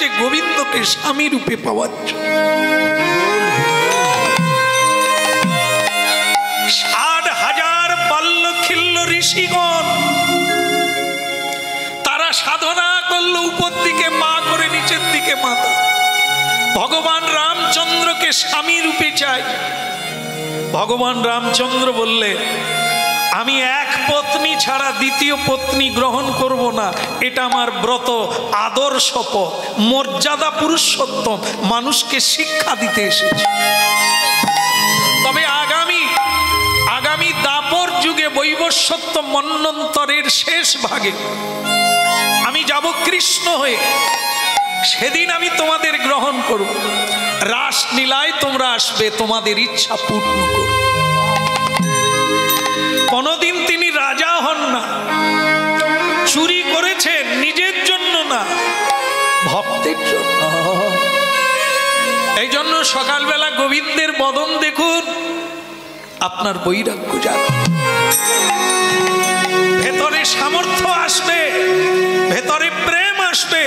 এসেছে গোবিন্দকে স্বামী রূপে পাওয়ার জন্য। 60,000 বাল্যখিল্য ঋষিগণ তারা সাধনা করলো, উপর দিকে মা করে নিচের দিকে মাতা। ভগবান রামচন্দ্রকে স্বামী রূপে চাই। ভগবান রামচন্দ্র বললেন, আমি এক পত্নী ছাড়া দ্বিতীয় পত্নী গ্রহণ করব না, এটা আমার ব্রত, আদর্শ পথ, মর্যাদা পুরুষোত্তম, মানুষকে শিক্ষা দিতে এসেছে। তবে আগামী দাপর যুগে বৈবস্বত্ব মন্বন্তরের শেষ ভাগে আমি যাব কৃষ্ণ হয়ে, সেদিন আমি তোমাদের গ্রহণ করব, রাসলীলায় তোমরা আসবে, তোমাদের ইচ্ছা পূর্ণ করব। কোনদিন তিনি রাজা হন না, চুরি করেছেন নিজের জন্য না, ভক্তের জন্য। এই জন্য সকালবেলা গোবিন্দের বদন দেখুন, আপনার বৈরাগ্য জাগে, ভেতরে সামর্থ্য আসবে, ভেতরে প্রেম আসবে,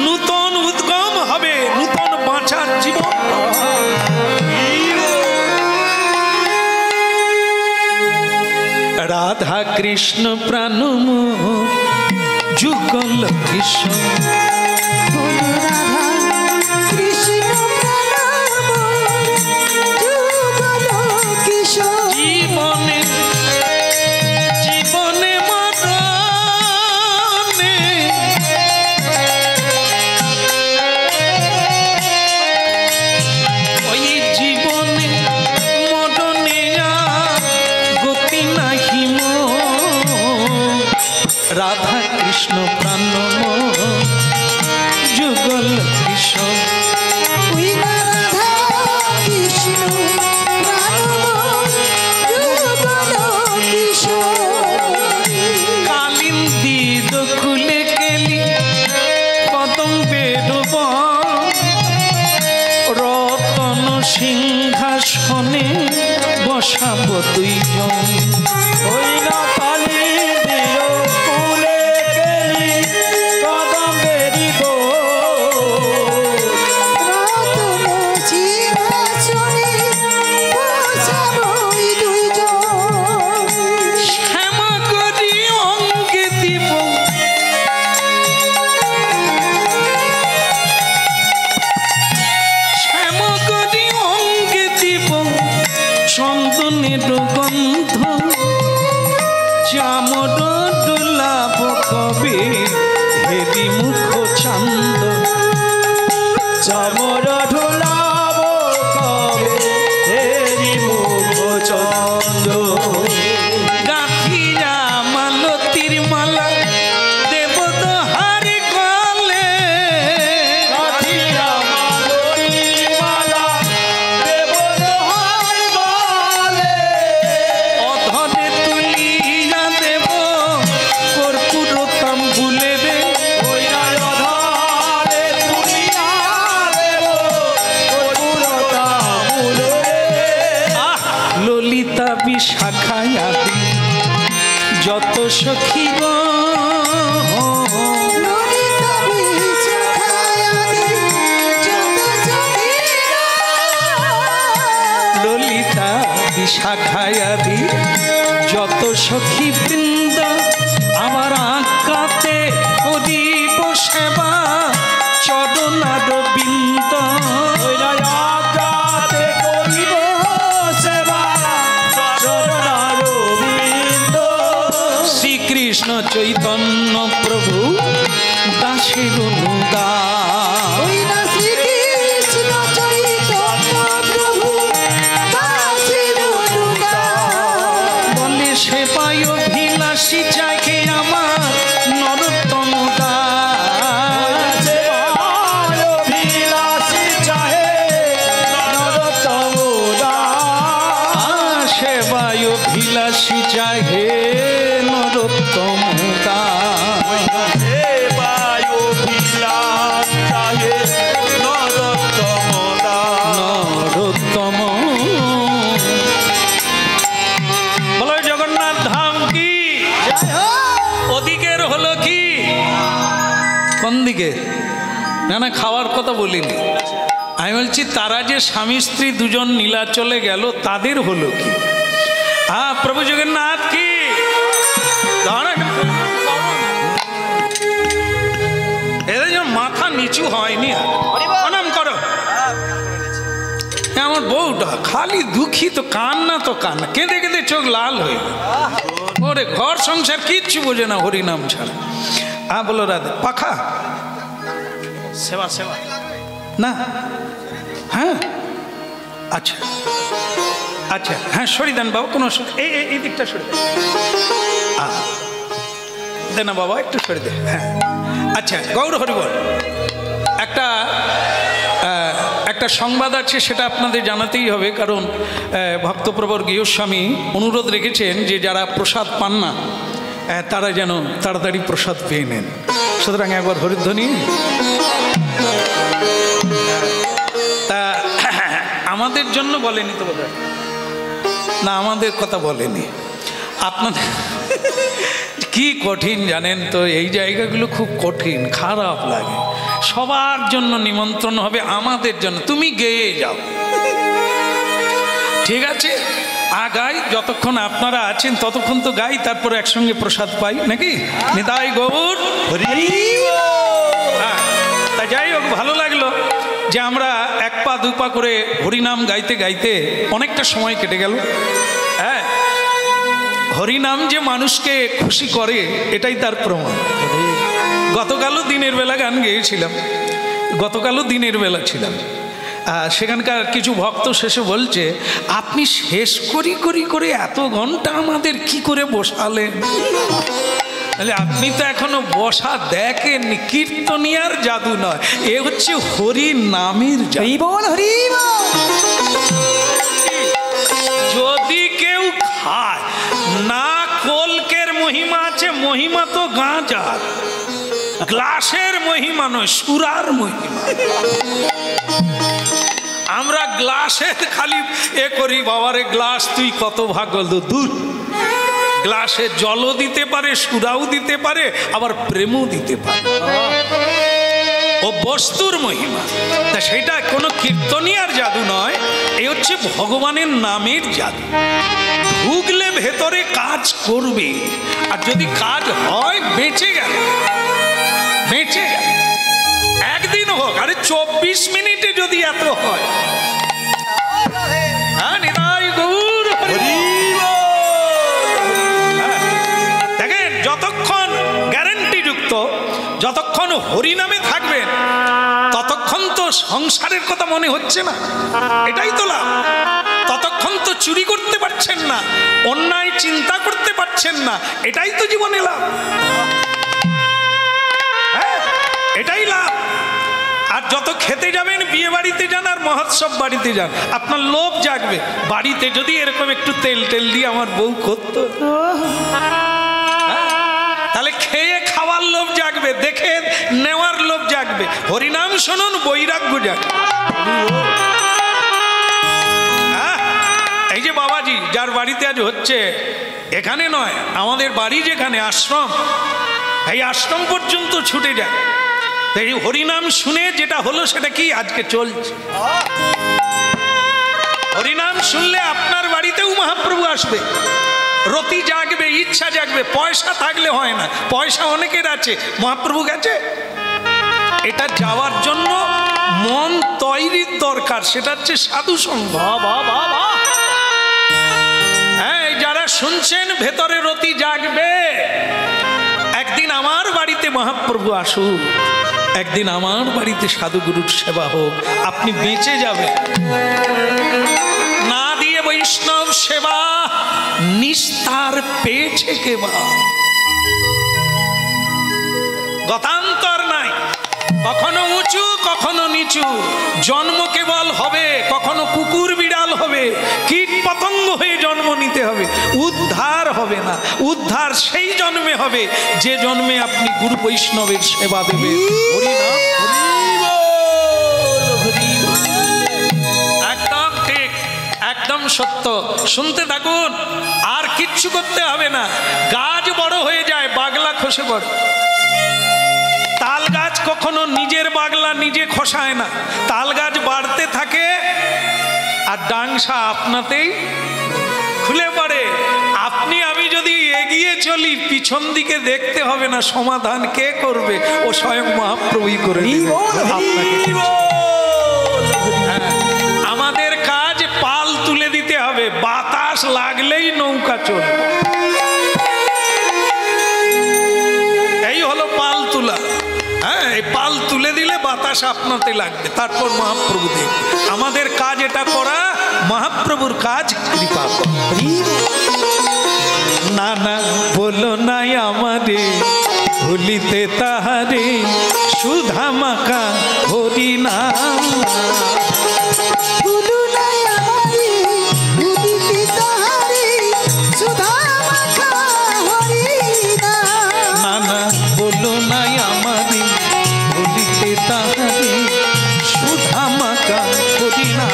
নূতন উদ্গম হবে, নূতন বাঁচার জীবন। রাধা কৃষ্ণ প্রাণমোহ যুগল কৃষ্ণ, জীবনে জীবনে মরণে ওই জীবনে মরণে গতি নাহি মোর। রাধা কৃষ্ণ প্রাণমোহ যুগল কৃষ্ণ, সিংহাসনে বসাবো দুইজন। ওই না কালী দিও কুলে গেলি কদম বেরিব, রতন সিংহাসনে বসাবো দুইজন। শ্যামা করি অঙ্গে দিব, চন্দনের গন্ধ চামর দোলাব কবে, হেরি মুখ চান্দ চামর ঢোলাব কবে, হেরি মুখ চন্দ। গাঁথিয়া মালতীর মালা দেব দোহার গলে, গাঁথিয়া মালতীর মালা দেব দোহার গলে, অধরে তুলিয়া দেব কর্পূর তাম্বুলে রে, ওই অধরে তুলিয়া দেব কর্পূর তাম্বুলে রে। ললিতা বিশাখায় আদি যত সখী গো, ললিতা বিশাখায় আদি যত সখী বৃন্দ, আমার আজ্ঞাতে করিব সেবা চরণার বৃন্দ। আজ্ঞাতে করিব সেবা চরণার বৃন্দ। শ্রীকৃষ্ণ চৈতন্য প্রভু দাসের অনুদান, বলে সে পায় অভিলাষী চাহে আমার নরোত্তম দাস, অভিলাষী চাহে নরোত্তম দাস, সেবায় অভিলাষী চাহে নরোত্তম দাস, সেবায় অভিলাষ চাহে নরোত্তম দাস, নরোত্তম। বলো জগন্নাথ ধাম কি? ওদিকের হলো কি? কোন দিকে? না না, খাওয়ার কথা বলিনি। আমি বলছি তারা যে স্বামী স্ত্রী দুজন নীলাচলে গেল, তাদের হলো কি? হ্যাঁ, প্রভু জগন্নাথ কি। এদের যেন মাথা নিচু হয়নি। প্রণাম করো। আমার বউটা খালি দুঃখী, তো কান্না তো কান্না, কেঁদে কেঁদে চোখ লাল হয়ে গেল। ওরে ঘর সংসার কিচ্ছু বোঝে না হরিনাম ছাড়া। হ্যাঁ বলো রাধে। পাখা সেবা সেবা না? হ্যাঁ আচ্ছা আচ্ছা, হ্যাঁ সরি দেন বাবা, কোনো অসুবিধা। এই দিকটা সরে দেন। দে না বাবা, একটু সরে দে। হ্যাঁ আচ্ছা, গৌর হরিবল। একটা সংবাদ আছে, সেটা আপনাদের জানাতেই হবে, কারণ ভক্তপ্রবর গৃহস্বামী অনুরোধ রেখেছেন যে যারা প্রসাদ পান না তারা যেন তাড়াতাড়ি প্রসাদ পেয়ে নেন। সুতরাং একবার হরিধ্বনি। তা আমাদের জন্য বলেনি তো বোধহয়, না আমাদের কথা বলেনি। আপনাদের কি কঠিন জানেন তো, এই জায়গাগুলো খুব কঠিন, খারাপ লাগে। সবার জন্য নিমন্ত্রণ হবে, আমাদের জন্য তুমি গেয়ে যাও, ঠিক আছে? গাই, যতক্ষণ আপনারা আছেন ততক্ষণ তো গাই, তারপর একসঙ্গে প্রসাদ পাই নাকি? নিতাই গৌর হরি। তা যাই হোক, ভালো লাগলো যে আমরা এক পা দু পা করে হরিনাম গাইতে গাইতে অনেকটা সময় কেটে গেল। হ্যাঁ, হরিনাম যে মানুষকে খুশি করে এটাই তার প্রমাণ। গতকালও দিনের বেলা গান গেয়েছিলাম, গতকালও দিনের বেলা ছিলাম। সেখানকার কিছু ভক্ত শেষে বলছে, আপনি শেষ করে এত ঘন্টা আমাদের কি করে বসালেন? আপনি তো এখনো বসা দেখেননি। কীর্তনিয়ার জাদু নয়, এ হচ্ছে হরি নামের জাদু। যদি কেউ খায় না, কলকের মহিমা আছে, মহিমা তো গাঁজার। গ্লাসের মহিমা নয়, সুরার মহিমা। আমরা গ্লাসের খালি করি, বাবারে গ্লাস তুই কত ভাগ্য। দূর, গ্লাসে জলও দিতে পারে, সুরাও দিতে পারে, আবার প্রেমও দিতে পারে। ও বস্তুর মহিমা। তা সেটা কোনো কীর্তনিয়ার জাদু নয়, এ হচ্ছে ভগবানের নামের জাদু। ঢুকলে ভেতরে কাজ করবে, আর যদি কাজ হয় বেঁচে গেল, বেঁচে গেল। একদিন হোক, আরে 24 মিনিটে যদি এত হয়। হ্যাঁ, নিতাই গৌর হরি। দেখেন, যতক্ষণ গ্যারান্টি যুক্ত, যতক্ষণ হরিনামে থাকবেন ততক্ষণ তো সংসারের কথা মনে হচ্ছে না, এটাই তো লাভ। ততক্ষণ তো চুরি করতে পারছেন না, অন্যায় চিন্তা করতে পারছেন না, এটাই তো জীবনে লাভ। হ্যাঁ, এটাই লাভ। আর যত খেতে যাবেন, বিয়ে বাড়িতে যান আর মহোৎসব বাড়িতে যান, আপনার লোভ জাগবে। বাড়িতে যদি এরকম একটু তেল দিয়ে আমার বউ করতো, তাহলে খেয়ে খাওয়ার লোভ জাগবে, দেখে নেওয়ার লোভ জাগবে। হরিনাম শুনুন, বৈরাগ্য জাগবে। এই যে বাবাজি যার বাড়িতে আজ হচ্ছে, এখানে নয়, আমাদের বাড়ি যেখানে আশ্রম, এই আশ্রম পর্যন্ত ছুটে যায়। এই হরিনাম শুনে যেটা হলো সেটা কি আজকে চলছে। হরিনাম শুনলে আপনার বাড়িতেও মহাপ্রভু আসবে, রতি জাগবে, ইচ্ছা জাগবে। পয়সা থাকলে হয় না, পয়সা অনেকের আছে, মহাপ্রভু গেছে। এটা যাওয়ার জন্য মন তৈরির দরকার, সেটা হচ্ছে সাধু সঙ্গ। হ্যাঁ, যারা শুনছেন ভেতরে রতি জাগবে। একদিন আমার বাড়িতে মহাপ্রভু আসুক, একদিন আমার বাড়িতে সাধুগুরুর সেবা হোক, আপনি বেঁচে যাবেন। না দিয়ে বৈষ্ণব সেবা নিস্তার পেয়েছে কেবা। গতান্তর নাই, কখনো উঁচু কখনো নিচু। জন্ম কেবল হবে, কখনো কুকুর বিড়াল হবে, কীট পতঙ্গ হয়ে জন্ম নিতে হবে। উদ্ধার হবে না, উদ্ধার সেই জন্মে হবে যে জন্মে আপনি গুরু বৈষ্ণবের সেবা দেবেন। একদম ঠিক, একদম সত্য। শুনতে থাকুন, আর কিচ্ছু করতে হবে না। গাছ বড় হয়ে যায়, বাগলা খসে পড়ে। তাল গাছ কখনো নিজের বাগলা নিজে খসায় না, তাল গাছ বাড়তে থাকে আর ডাংসা আপনাতেই খুলে পড়ে। আপনি আমি যদি এগিয়ে চলি, পিছন দিকে দেখতে হবে না, সমাধান কে করবে? ও স্বয়ং মহাপ্রভুই করে দিবে আপনাকে। আমাদের কাজ পাল তুলে দিতে হবে, বাতাস লাগলেই নৌকা চলবে। এই হলো পাল তোলা। হ্যাঁ, এই পাল তুলে দিলে বাতাস আপনাতে লাগবে, তারপর মহাপ্রভু দেখবে। আমাদের কাজ এটা করা, মহাপ্রভুর কাজ কৃপা করা। না না বলো নাই আমারে ভুলিতে তাহারে, সুধা মাখা হরি না। না না বলো নাই আমারে ভুলিতে তাহারে, সুধা মাখা হরি না।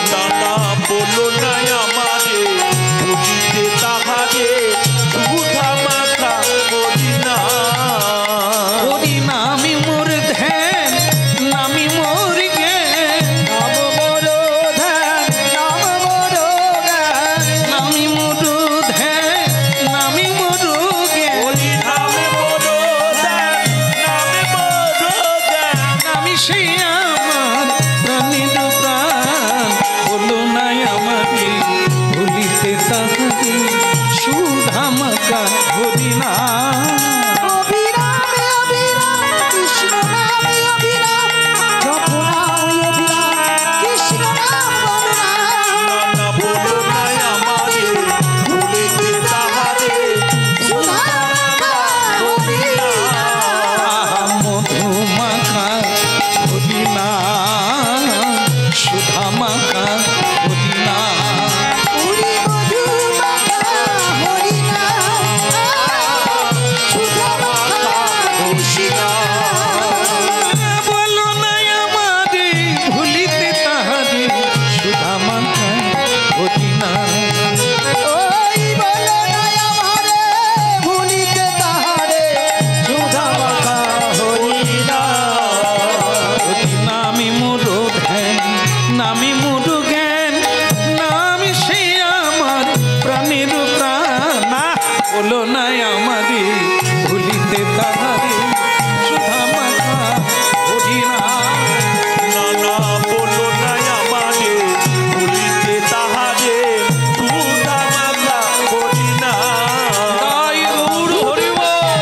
নানা বলো নাই আমারে বুঝিতে তাহারে, সুধা মাখা করি না। হরি নামি মোর ধ্যান, নামি মোর জ্ঞান, নাম মোর ধ্যান, নাম মোর জ্ঞান, নামি মোর ধ্যান, নামি মোর জ্ঞান। হরি নামে বলো ধ্যান, নামে বলো ধ্যান। নামি সেই আমার প্রাণীর প্রাণ, বলো নাই আমাকে ভুলিতে তাহারে, সুধা মাখা হরি না। নানা বলো নাই আমারে ভুলিতে তাহারে, সুধা মাখা করি না। মধু মাখা হরি না, সুধা মাখা হরি না। বলো নাই আমারে ভুলিতে তাহারে, সুধা মাখা হরি না। হরি নামি মোর ধ্যান, নামি মোর জ্ঞান, নামি সেই আমার প্রাণের প্রাণ। না বলো নাই আমারে ভুলিতে তাহারে, সুধা মাখা হরি না। নানা বলো নাই আমারে ভুলিতে তাহারে, সুধা মাখা করি না। তাই গৌর হরি বল।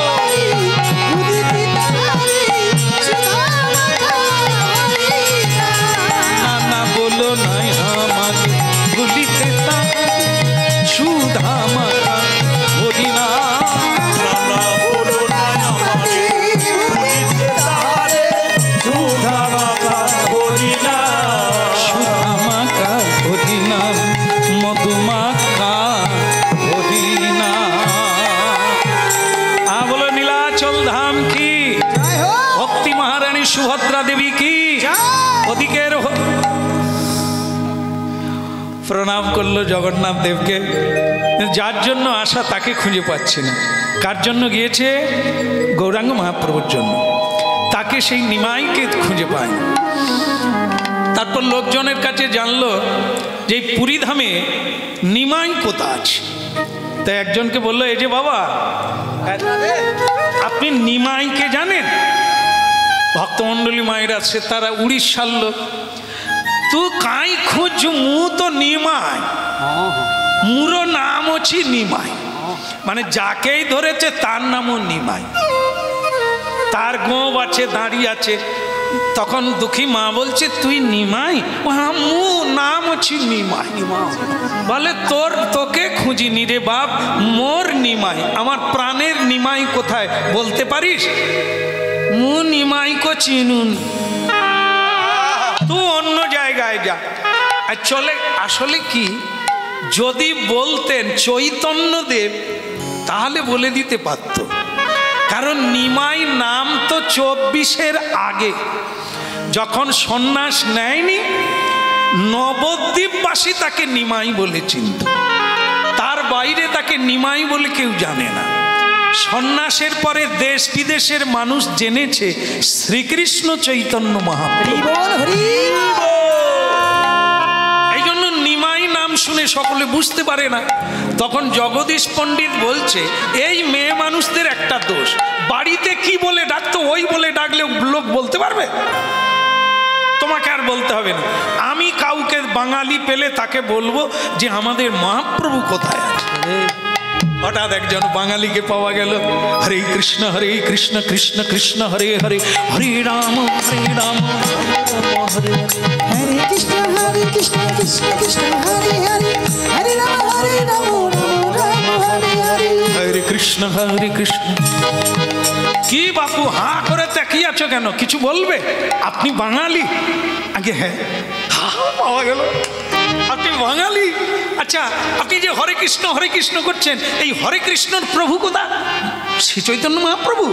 না না বলো নাই আমারে ভুলিতে তাহারে, সুধা মাখা হরি না। নানা বলো নাই আমারে ভুলিতে তাহারে, সুধা মাখা করি না। সুধা মাখা হরি না, মধু মাখা হরি না। বলো নীলাচল ধাম কি, ভক্তি মহারানী সুভদ্রা দেবী কি। ওদিকের প্রণাম করলো জগন্নাথ দেবকে। যার জন্য আসা তাকে খুঁজে পাচ্ছি না। কার জন্য গিয়েছে? গৌরাঙ্গ মহাপ্রভুর জন্য। তাকে সেই নিমাইকে খুঁজে পায় না। তারপর লোকজনের কাছে জানলো যে পুরীধামে নিমাই কোথা আছে। তাই একজনকে বললো, এই যে বাবা, আপনি নিমাইকে জানেন? ভক্তমণ্ডলী মায়েরা সে তারা উড়িষ্যার লোক। তুই কাই খোঁজ, মু তো নিমাই, মুরো নাম অছি নিমাই। মানে যাকেই ধরেছে তার নামও নিমাই, তার গোপ আছে, দাঁড়িয়ে আছে। তখন দুঃখী মা বলছে, তুই নিমাই? হ্যাঁ, মু নাম অছি নিমাই। বলে, তোকে খুঁজিনি রে বাপ, মোর নিমাই, আমার প্রাণের নিমাই কোথায় বলতে পারিস? মু নিমাই কো চিনুন, তুই অন্য জায়গায় যা। আর চলে আসলে কি, যদি বলতেন চৈতন্যদেব তাহলে বলে দিতে পারত। কারণ নিমাই নাম তো 24-এর আগে, যখন সন্ন্যাস নেয়নি, নবদ্বীপবাসী তাকে নিমাই বলে চিনত। তার বাইরে তাকে নিমাই বলে কেউ জানে না। সন্ন্যাসের পরে দেশ বিদেশের মানুষ জেনেছে শ্রীকৃষ্ণ চৈতন্য মহাপ্রভু। এই জন্য নিমাই নাম শুনে সকলে বুঝতে পারে না। তখন জগদীশ পণ্ডিত বলছে, এই মেয়ে মানুষদের একটা দোষ, বাড়িতে কি বলে ডাকতো ওই বলে ডাকলে লোক বলতে পারবে? তোমাকে আর বলতে হবে না। আমি কাউকে বাঙালি পেলে তাকে বলবো যে আমাদের মহাপ্রভু কোথায় আছে। হঠাৎ একজন বাঙালিকে পাওয়া গেল, হরে কৃষ্ণ কৃষ্ণ কৃষ্ণ হরে হরে, হরে রাম হরে Hare Krishna Krishna Krishna Hare Hare Hare Rama Rama Hare Hare হরে কৃষ্ণ কি বাপু হাঁ করে তাকিয়ে আছো কেন? কিছু বলবে? আপনি বাঙালি? আগে হ্যাঁ, পাওয়া গেল আপনি বাঙালি। আচ্ছা, আপনি যে হরে কৃষ্ণ করছেন, এই হরে কৃষ্ণর প্রভু কোথা? শ্রী চৈতন্য মহাপ্রভু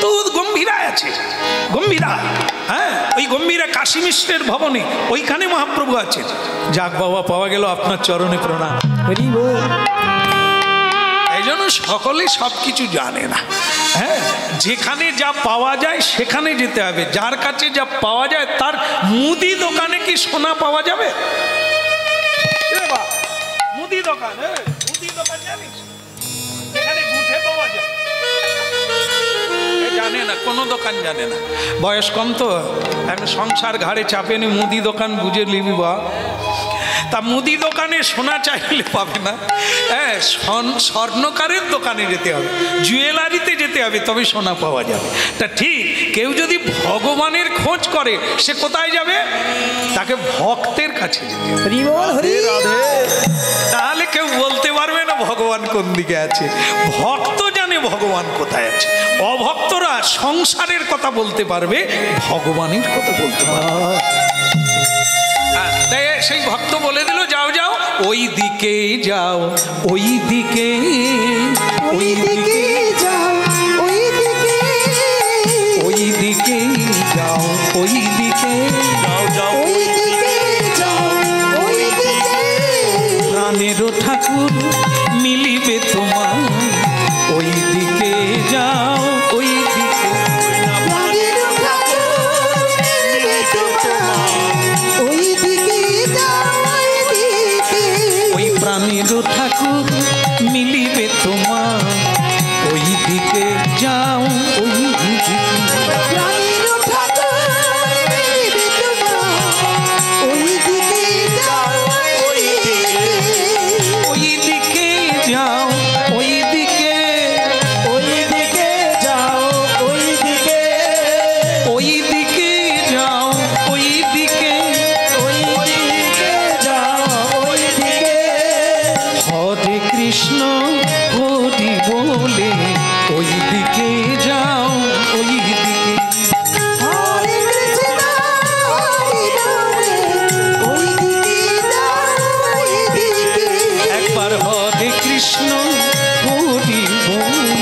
তো গম্ভীরায় আছে। গম্ভীরা, হ্যাঁ, ওই গম্ভীরা কাশী মিশ্রের ভবনে, ওইখানে মহাপ্রভু আছে। যাক বাবা, পাওয়া গেল, আপনার চরণে প্রণাম। এই জন্য সকলে সব কিছু জানে না। হ্যাঁ, যেখানে যা পাওয়া যায় সেখানে যেতে হবে। যার কাছে যা পাওয়া যায়, তার মুদি দোকানে কি সোনা পাওয়া যাবে? মুদি দোকান, মুদি দোকান জানিস? এখানে গুঠে পাওয়া যায়, জানে না, কোনো দোকান জানে না। বয়স কম তো, এখন সংসার ঘাড়ে চাপেনি, মুদি দোকান বুঝে নিবি বা। তা মুদি দোকানে সোনা চাইলে পাবে না। হ্যাঁ, স্বর্ণকারের দোকানে যেতে হবে, জুয়েলারিতে যেতে হবে, তবে সোনা পাওয়া যাবে। তা ঠিক, কেউ যদি ভগবানের খোঁজ করে, সে কোথায় যাবে? তাকে ভক্তের কাছে যেতে হবে। তাহলে কেউ বলতে পারবে না ভগবান কোন দিকে আছে। ভক্ত জানে ভগবান কোথায় আছে। অভক্তরা সংসারের কথা বলতে পারবে, ভগবানের কথা বলতে পারবে। তাই সেই ভক্ত বলে দিল, যাও যাও ওই দিকে যাও, ওই দিকে ওই দিকে যাও ওই দিকে ওই দিকে যাও, ওই দিকে ওই দিকে যাও ওই দিকে প্রাণের ঠাকুর মিলিবে তোমার, ওই দিকে যাও, ওই দিকে প্রাণের ঠাকুর মিলিবে তোমার, ওই দিকে যাও ওই দিকে ওই প্রাণের ঠাকুর মিলিবে তোমার, ওই দিকে যাও, ওই দিকে প্রাণের ঠাকুর মিলিবে তোমার, ওই দিকে যাও ওই দিকে ওই দিকে যাও, ওই দিকে ওই দিকে যাও ওই দিকে ওই দিকে যাও, ওই দিকে ওই দিকে যাও ওই দিকে হরে কৃষ্ণ হরি বলে, ওই দিকে যাও, ওই দিকে হরে কৃষ্ণ হরি বলে ওই দিকে যাও ওই দিকে একবার হরে কৃষ্ণ হরি বলে,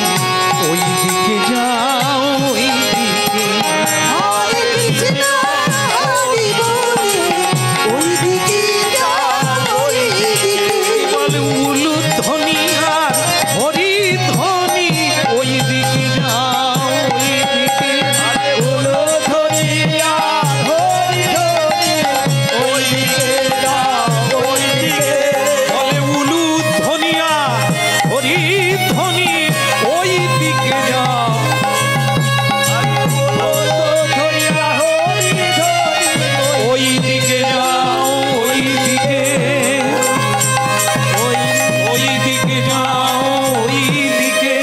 ওই দিকে যাও, ওই দিকে হরে কৃষ্ণ হরি বলে ওই দিকে যাও ওই দিকে বলে উলু ধ্বনি আর হরি ধ্বনি, ওই দিকে যাও, ওই দিকে ওলো ধরিয়া হরি ধরি ওই দিকে যাও ওই দিকে বলে উলু ধ্বনি আর হরি ধ্বনি, ওই দিকে যাও। ওলো ধরিয়া হরি ধরি ওই দিকে যাও, ওই দিকে ওই দিকে যাও, ওই দিকে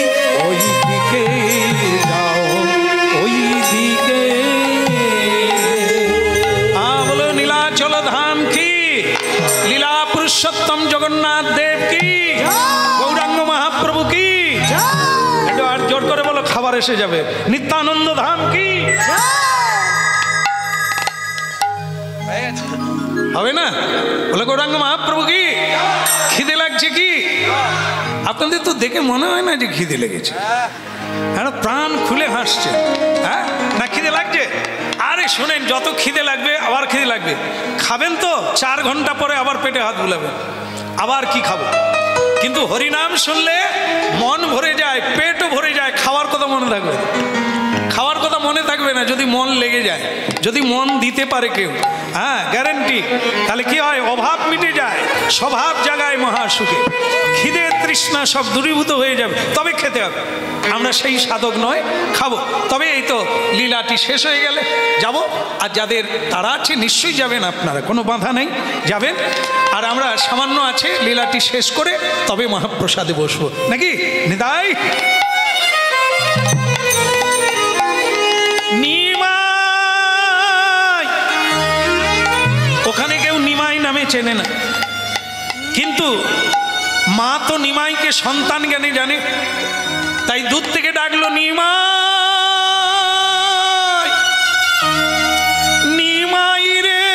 ওই দিকে যাও, ওই দিকে। বলো নীলাচল ধাম কি, লীলা পুরুষোত্তম জগন্নাথ দেব কি, গৌরাঙ্গ মহাপ্রভু কি। একটু আর জোর করে বলো, খাবার এসে যাবে। নিত্যানন্দ ধাম কি, হবে না? বলে গৌরাঙ্গ মহাপ্রভু কি। খিদে লাগছে কি? আপনাদের তো দেখে মনে হয় না যে খিদে লেগেছে। হ্যাঁ, প্রাণ খুলে হাসছে। হ্যাঁ, না খিদে লাগছে? আরে শোনেন, যত খিদে লাগবে আবার খিদে লাগবে, খাবেন তো 4 ঘন্টা পরে আবার পেটে হাত বুলাবেন, আবার কি খাবো। কিন্তু হরিনাম শুনলে মন ভরে যায়, পেটও ভরে যায়, খাওয়ার কথা মনে থাকবে, খাওয়ার কথা মনে থাকবে না যদি মন লেগে যায়, যদি মন দিতে পারে কেউ, হ্যাঁ গ্যারেন্টি। তাহলে কি হয়, অভাব মিটে যায়, স্বভাব জাগায় মহাসুখে, খিদে তৃষ্ণা সব দূরীভূত হয়ে যাবে, তবে খেতে হবে। আমরা সেই সাধক নয়, খাবো। তবে এই তো লীলাটি শেষ হয়ে গেলে যাব, আর যাদের তারা আছে নিশ্চয়ই যাবেন, আপনারা কোনো বাধা নেই, যাবেন। আর আমরা সামান্য আছে লীলাটি শেষ করে তবে মহাপ্রসাদে বসবো, নাকি নিতাই? নিমাই, ওখানে কেউ নিমাই নামে চেনে না, কিন্তু মা তো নিমাইকে সন্তান জ্ঞানে জানে, তাই দূর থেকে ডাকলো নিমাই, নিমাই রে,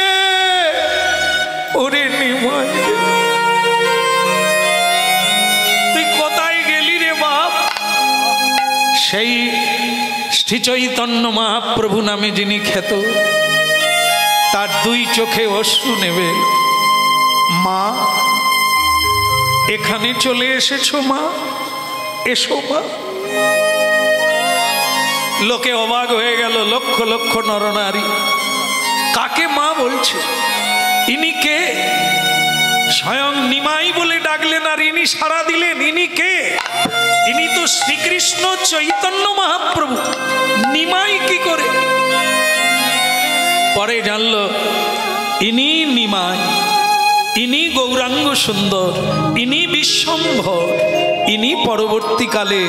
ওরে নিমাই রে, তুই কোথায় গেলি রে বাপ? সেই শ্রী চৈতন্য মহাপ্রভু নামে যিনি খ্যাত, তার দুই চোখে অশ্রু নেবে। মা এখানে চলে এসেছো মা, এসো মা। লোকে অবাক হয়ে গেল, লক্ষ লক্ষ নরনারী, কাকে মা বলছে? ইনি কে? স্বয়ং নিমাই বলে ডাকলেন আর ইনি সাড়া দিলেন। ইনি কে? ইনি তো শ্রীকৃষ্ণ চৈতন্য মহাপ্রভু, নিমাই কি করে? পরে জানলো ইনি নিমাই, ইনি গৌরাঙ্গ সুন্দর, ইনি বিশ্বম্ভর, ইনি পরবর্তীকালে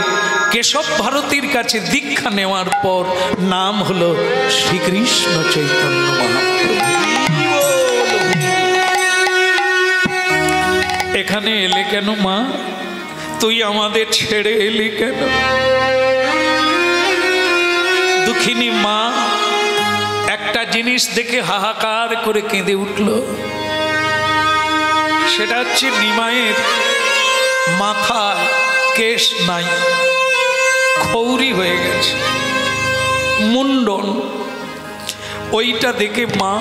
কেশব ভারতীর কাছে দীক্ষা নেওয়ার পর নাম হলো শ্রীকৃষ্ণ চৈতন্য মহাপ্রভু। এখানে এলে কেন মা? তুই আমাদের ছেড়ে এলি কেন? দুঃখিনী মা একটা জিনিস দেখে হাহাকার করে কেঁদে উঠল। সেটা হচ্ছে নিমাইয়ের মাথায় কেশ নাই, খৌরি হয়ে গেছে, মুন্ডন। ওইটা দেখে মা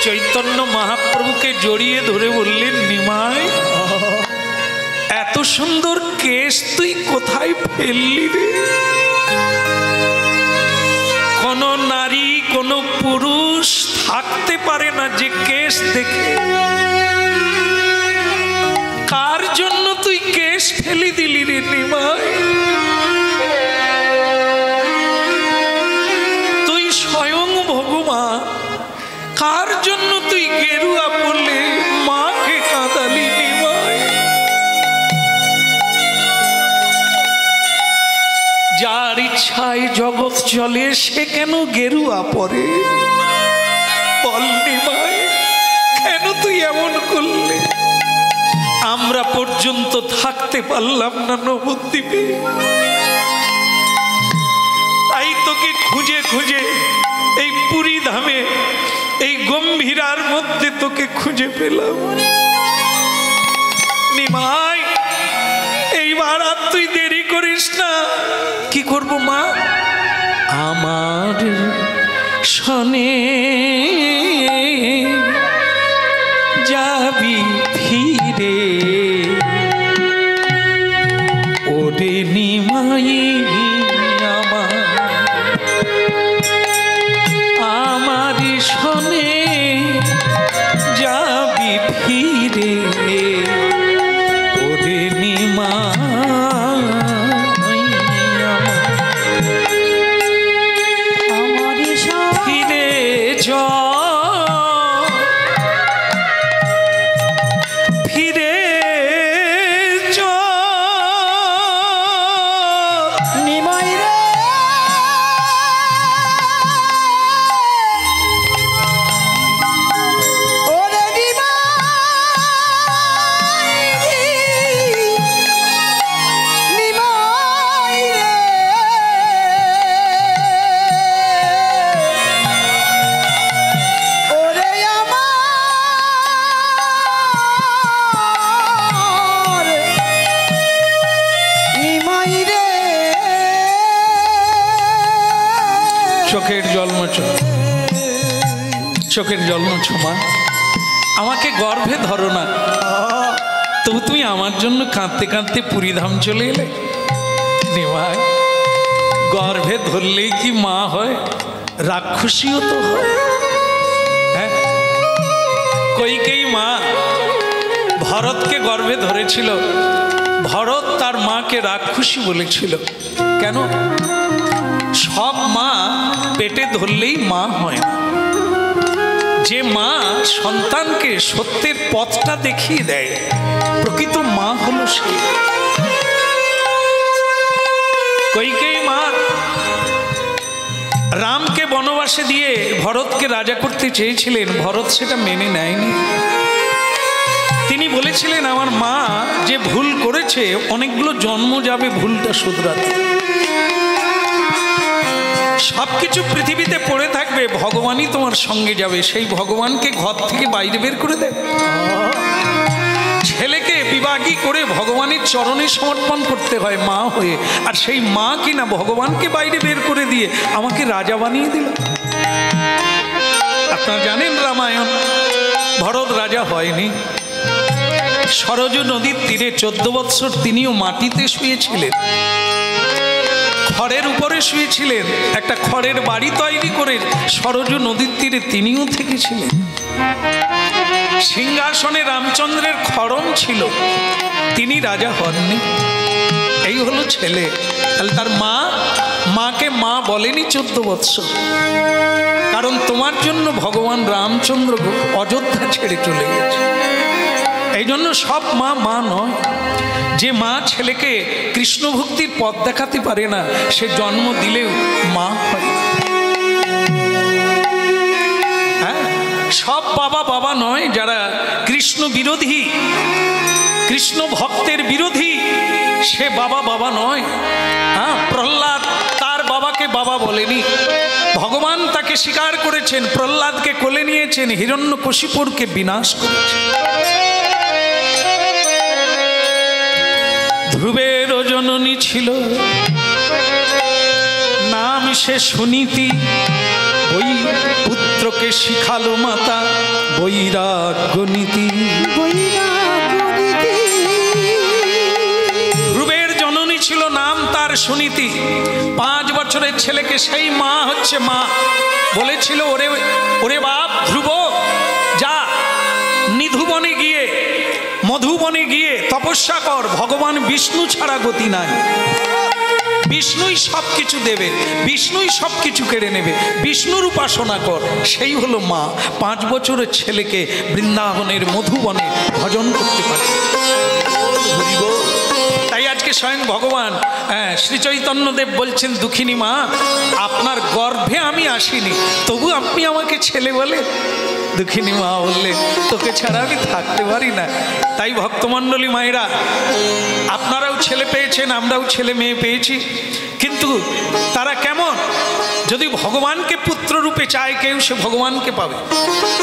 চৈতন্য মহাপ্রভুকে জড়িয়ে ধরে বললেন, নিমাই এত সুন্দর কেশ তুই কোথায় ফেললি রে? কোন নারী কোন পুরুষ থাকতে পারে না যে কেশ দেখে। কার জন্য তুই কেশ ফেলে দিলি রে নিমাই? তুই স্বয়ং ভগবান, কার জন্য তুই গেরুয়া পরলে মাকে কাঁদালি নিমাই? যার ইচ্ছায় জগৎ চলে সে কেন গেরুয়া পরে? বল নিমাই, কেন তুই এমন করলে? আমরা পর্যন্ত থাকতে পারলাম না নবদ্বীপে, তাই তোকে খুঁজে খুঁজে এই পুরী ধামে, এই গম্ভীরার মধ্যে তোকে খুঁজে পেলাম। নিমাই এইবার আর তুই দেরি করিস না। কি করব মা? আমার শনে যাবি ফিরে, ওরে নিমাই আমার শনে যাবি ফিরে, ওরে নিমাই আমার ফিরে যা, ফিরে যা নিমাই রে, ওরে নিমাই রে, ওরে আমার নিমাই রে। চোখের জল মোছো, চোখের জল মোছো মা। আমাকে গর্ভে ধরো না, তবু তুমি আমার জন্য কাঁদতে কাঁদতে পুরীধাম চলে এলে। নিমাই, গর্ভে ধরলেই কি মা হয়? রাক্ষসীও তো হয়। হ্যাঁ, কইকেয়ী মা ভরতকে গর্ভে ধরেছিল। ভরত তার মাকে রাক্ষসী বলেছিল। কেন? সব মা পেটে ধরলেই মা হয় না। যে মা সন্তানকে সত্যের পথটা দেখিয়ে দেয়, প্রকৃত মা হলো সে। কইকেয়ী মা রামকে বনবাসে দিয়ে ভরতকে রাজা করতে চেয়েছিলেন। ভরত সেটা মেনে নেয়নি। তিনি বলেছিলেন, আমার মা যে ভুল করেছে, অনেকগুলো জন্ম যাবে ভুলটা শুধরাতে। সবকিছু পৃথিবীতে পড়ে থাকবে, ভগবানই তোমার সঙ্গে যাবে। সেই ভগবানকে ঘর থেকে বাইরে বের করে দেবে। ছেলেকে বিবাহী করে ভগবানের চরণে সমর্পণ করতে হয় মা হয়ে। আর সেই মা কিনা ভগবানকে বাইরে বের করে দিয়ে আমাকে রাজা বানিয়ে দিল। আপনারা জানেন রামায়ণ, ভরত রাজা হয়নি। সরযূ নদীর তীরে 14 বৎসর তিনিও মাটিতে শুয়েছিলেন, খড়ের উপরে শুয়েছিলেন। একটা খড়ের বাড়ি তৈরি করে সরযূ নদীর তীরে তিনিও থেকেছিলেন। সিংহাসনে রামচন্দ্রের খড়ম ছিল, তিনি রাজা হননি। এই হলো ছেলে। তাহলে তার মাকে মা বলেনি 14 বৎসর। কারণ তোমার জন্য ভগবান রামচন্দ্র অযোধ্যা ছেড়ে চলে গেছে। এই জন্য সব মা মা নয়। যে মা ছেলেকে কৃষ্ণ ভক্তির পথ দেখাতে পারে না, সে জন্ম দিলেও মা হয়। হ্যাঁ, সব বাবা বাবা নয়। যারা কৃষ্ণ বিরোধী, কৃষ্ণ ভক্তের বিরোধী, সে বাবা বাবা নয়। হ্যাঁ, প্রহ্লাদ তার বাবাকে বাবা বলেনি। ভগবান তাকে স্বীকার করেছেন, প্রহ্লাদকে কোলে নিয়েছেন, হিরণ্যকশিপুরকে বিনাশ করেছেন। ধ্রুবের জননী ছিল, নাম সে সুনীতি। ওই পুত্রকে শিখালো মাতা বৈরাগ্য নীতি। ধ্রুবের জননী ছিল, নাম তার সুনীতি। 5 বছরের ছেলেকে সেই মা হচ্ছে মা বলেছিল, ওরে ওরে বাপ ধ্রুব, যা নিধুবনে গিয়ে মধুবনে গিয়ে তপস্যা কর। ভগবান বিষ্ণু ছাড়া গতি নাই। বিষ্ণুই সব কিছু দেবে, বিষ্ণুই সব কিছু কেড়ে নেবে। বিষ্ণুর উপাসনা কর। সেই হলো মা। 5 বছরের ছেলেকে বৃন্দাবনের মধুবনে ভজন করতে পারে। তাই আজকে স্বয়ং ভগবান শ্রী চৈতন্যদেব বলছেন, দুঃখিনী মা, আপনার গর্ভে আমি আসিনি, তবু আপনি আমাকে ছেলে বলে। দুঃখিনী মা বললেন, তোকে ছাড়া আমি থাকতে পারি না। তাই ভক্তমণ্ডলী মায়েরা, আপনারাও ছেলে পেয়েছেন, আমরাও ছেলে মেয়ে পেয়েছি। কিন্তু তারা কেমন? যদি ভগবানকে পুত্র রূপে চায় কেউ, সে ভগবানকে পাবে।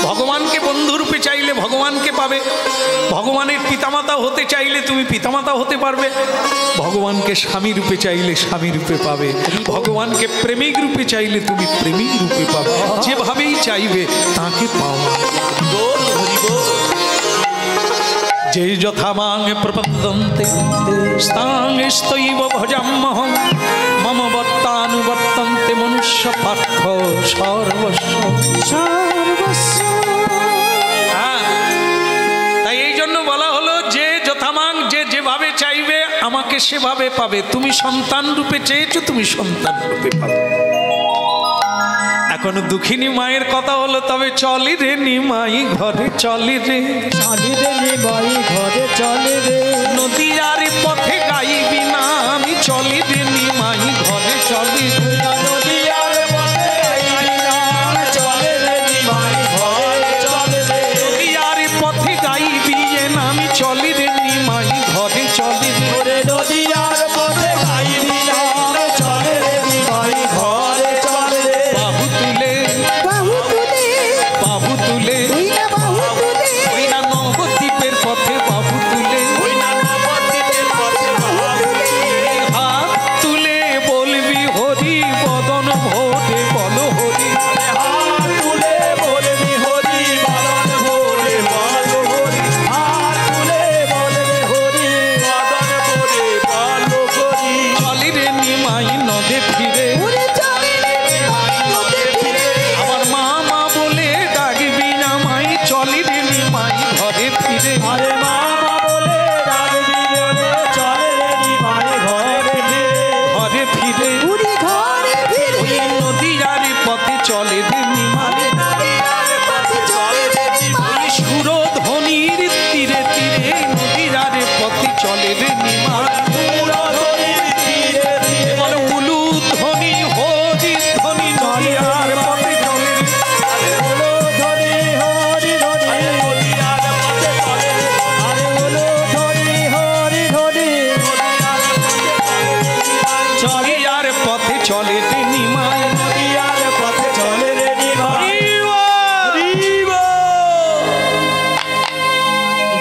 ভগবানকে বন্ধু রূপে চাইলে ভগবানকে পাবে। ভগবানের পিতামাতা হতে চাইলে তুমি পিতামাতা হতে পারবে। ভগবানকে স্বামী রূপে চাইলে স্বামী রূপে পাবে। ভগবানকে প্রেমিক রূপে চাইলে তুমি প্রেমিক রূপে পাবে। যেভাবেই চাইবে তাকে পাওয়া। যে যথা মাং প্রপদ্যন্তে স্তাংস্তৈব ভজাম্যহং মম বর্তানুবর্তন্তে মনুষ্য পার্থ সর্বস্ব। তাই এই জন্য বলা হলো, যে যথামাং, যে যেভাবে চাইবে আমাকে সেভাবে পাবে। তুমি সন্তান রূপে চেয়েছো, তুমি সন্তান রূপে পাবে। এখন দুঃখিনী মায়ের কথা হলো, তবে চলি রে নিমাই ঘরে চলি রে, চলি রে নিমাই ঘরে চলি রে। নদীয়ার পথে গাইবি না আমি, চলি রে নিমাই ঘরে চলি রে। নদীয়ার পথে গাইবি না, চলি রে নিমাই ঘরে চলি রে। নদীয়ার পথে গাইবি না আমি, চলি রে নিমাই ঘরে চলি রে। নদীয়ার পথে গাইবি না, চলি রে নিমাই ঘরে চলি রে। বাহু তুলে বাহু তুলে ওই না নবদ্বীপের পথে বাহু তুলে, ওই না নবদ্বীপের পথে বাহু তুলে। হাত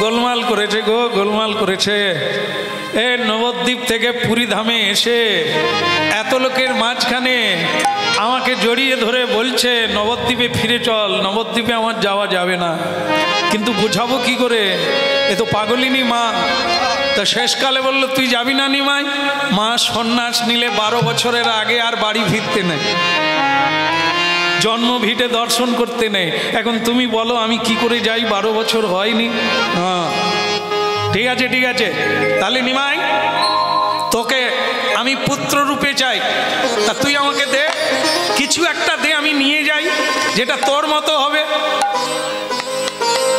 গোলমাল করেছে গো, গোলমাল করেছে। এ নবদ্বীপ থেকে পুরী ধামে এসে এত লোকের মাঝখানে আমাকে জড়িয়ে ধরে বলছে নবদ্বীপে ফিরে চল, নবদ্বীপে আমার যাওয়া যাবে না। কিন্তু বোঝাবো কি করে, এ তো পাগলিনী মা। তা শেষকালে বলল তুই যাবি না নিমাই? মা সন্ন্যাস নিলে 12 বছরের আগে আর বাড়ি ফিরতে নেই, জন্ম ভিটে দর্শন করতে নেই। এখন তুমি বলো আমি কি করে যাই, 12 বছর হয়নি। হ্যাঁ ঠিক আছে ঠিক আছে, তাহলে নিমাই তোকে আমি পুত্র রূপে চাই, তা তুই আমাকে দে, কিছু একটা দে, আমি নিয়ে যাই যেটা তোর মতো হবে।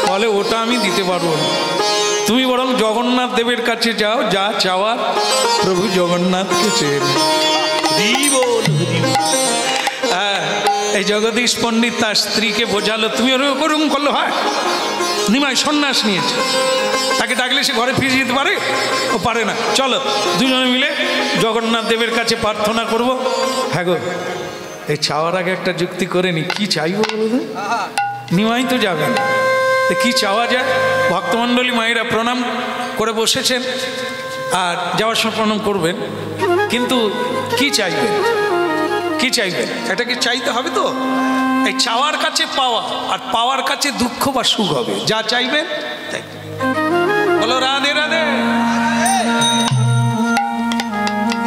বলে ওটা আমি দিতে পারবো না, তুমি বরং জগন্নাথ দেবের কাছে যাও, যা চাওয়ার প্রভু জগন্নাথকে চেয়ে নাও। হ্যাঁ, এই জগদীশ পণ্ডিত তার স্ত্রীকে বোঝালো, তুমি ওরকম করলো হয়। নিমাই সন্ন্যাস নিয়েছে, তাকে ডাকলে সে ঘরে ফিরে যেতে পারে? ও পারে না। চলো দুজনে মিলে জগন্নাথ দেবের কাছে প্রার্থনা করব। হ্যাঁ গো, এই চাওয়ার আগে একটা যুক্তি করে নি, কি চাইবো বলো? নিমাই তো যাবেন, কি চাওয়া যায়? ভক্তমণ্ডলী মায়েরা প্রণাম করে বসেছেন, আর যাওয়ার সময় প্রণাম করবেন, কিন্তু কি চাইবেন? কি চাইবেন? এটা কি চাইতে হবে তো? এই চাওয়ার কাছে পাওয়া, আর পাওয়ার কাছে দুঃখ বা সুখ হবে। যা চাইবেন তাই। বলো রাধে রাধে।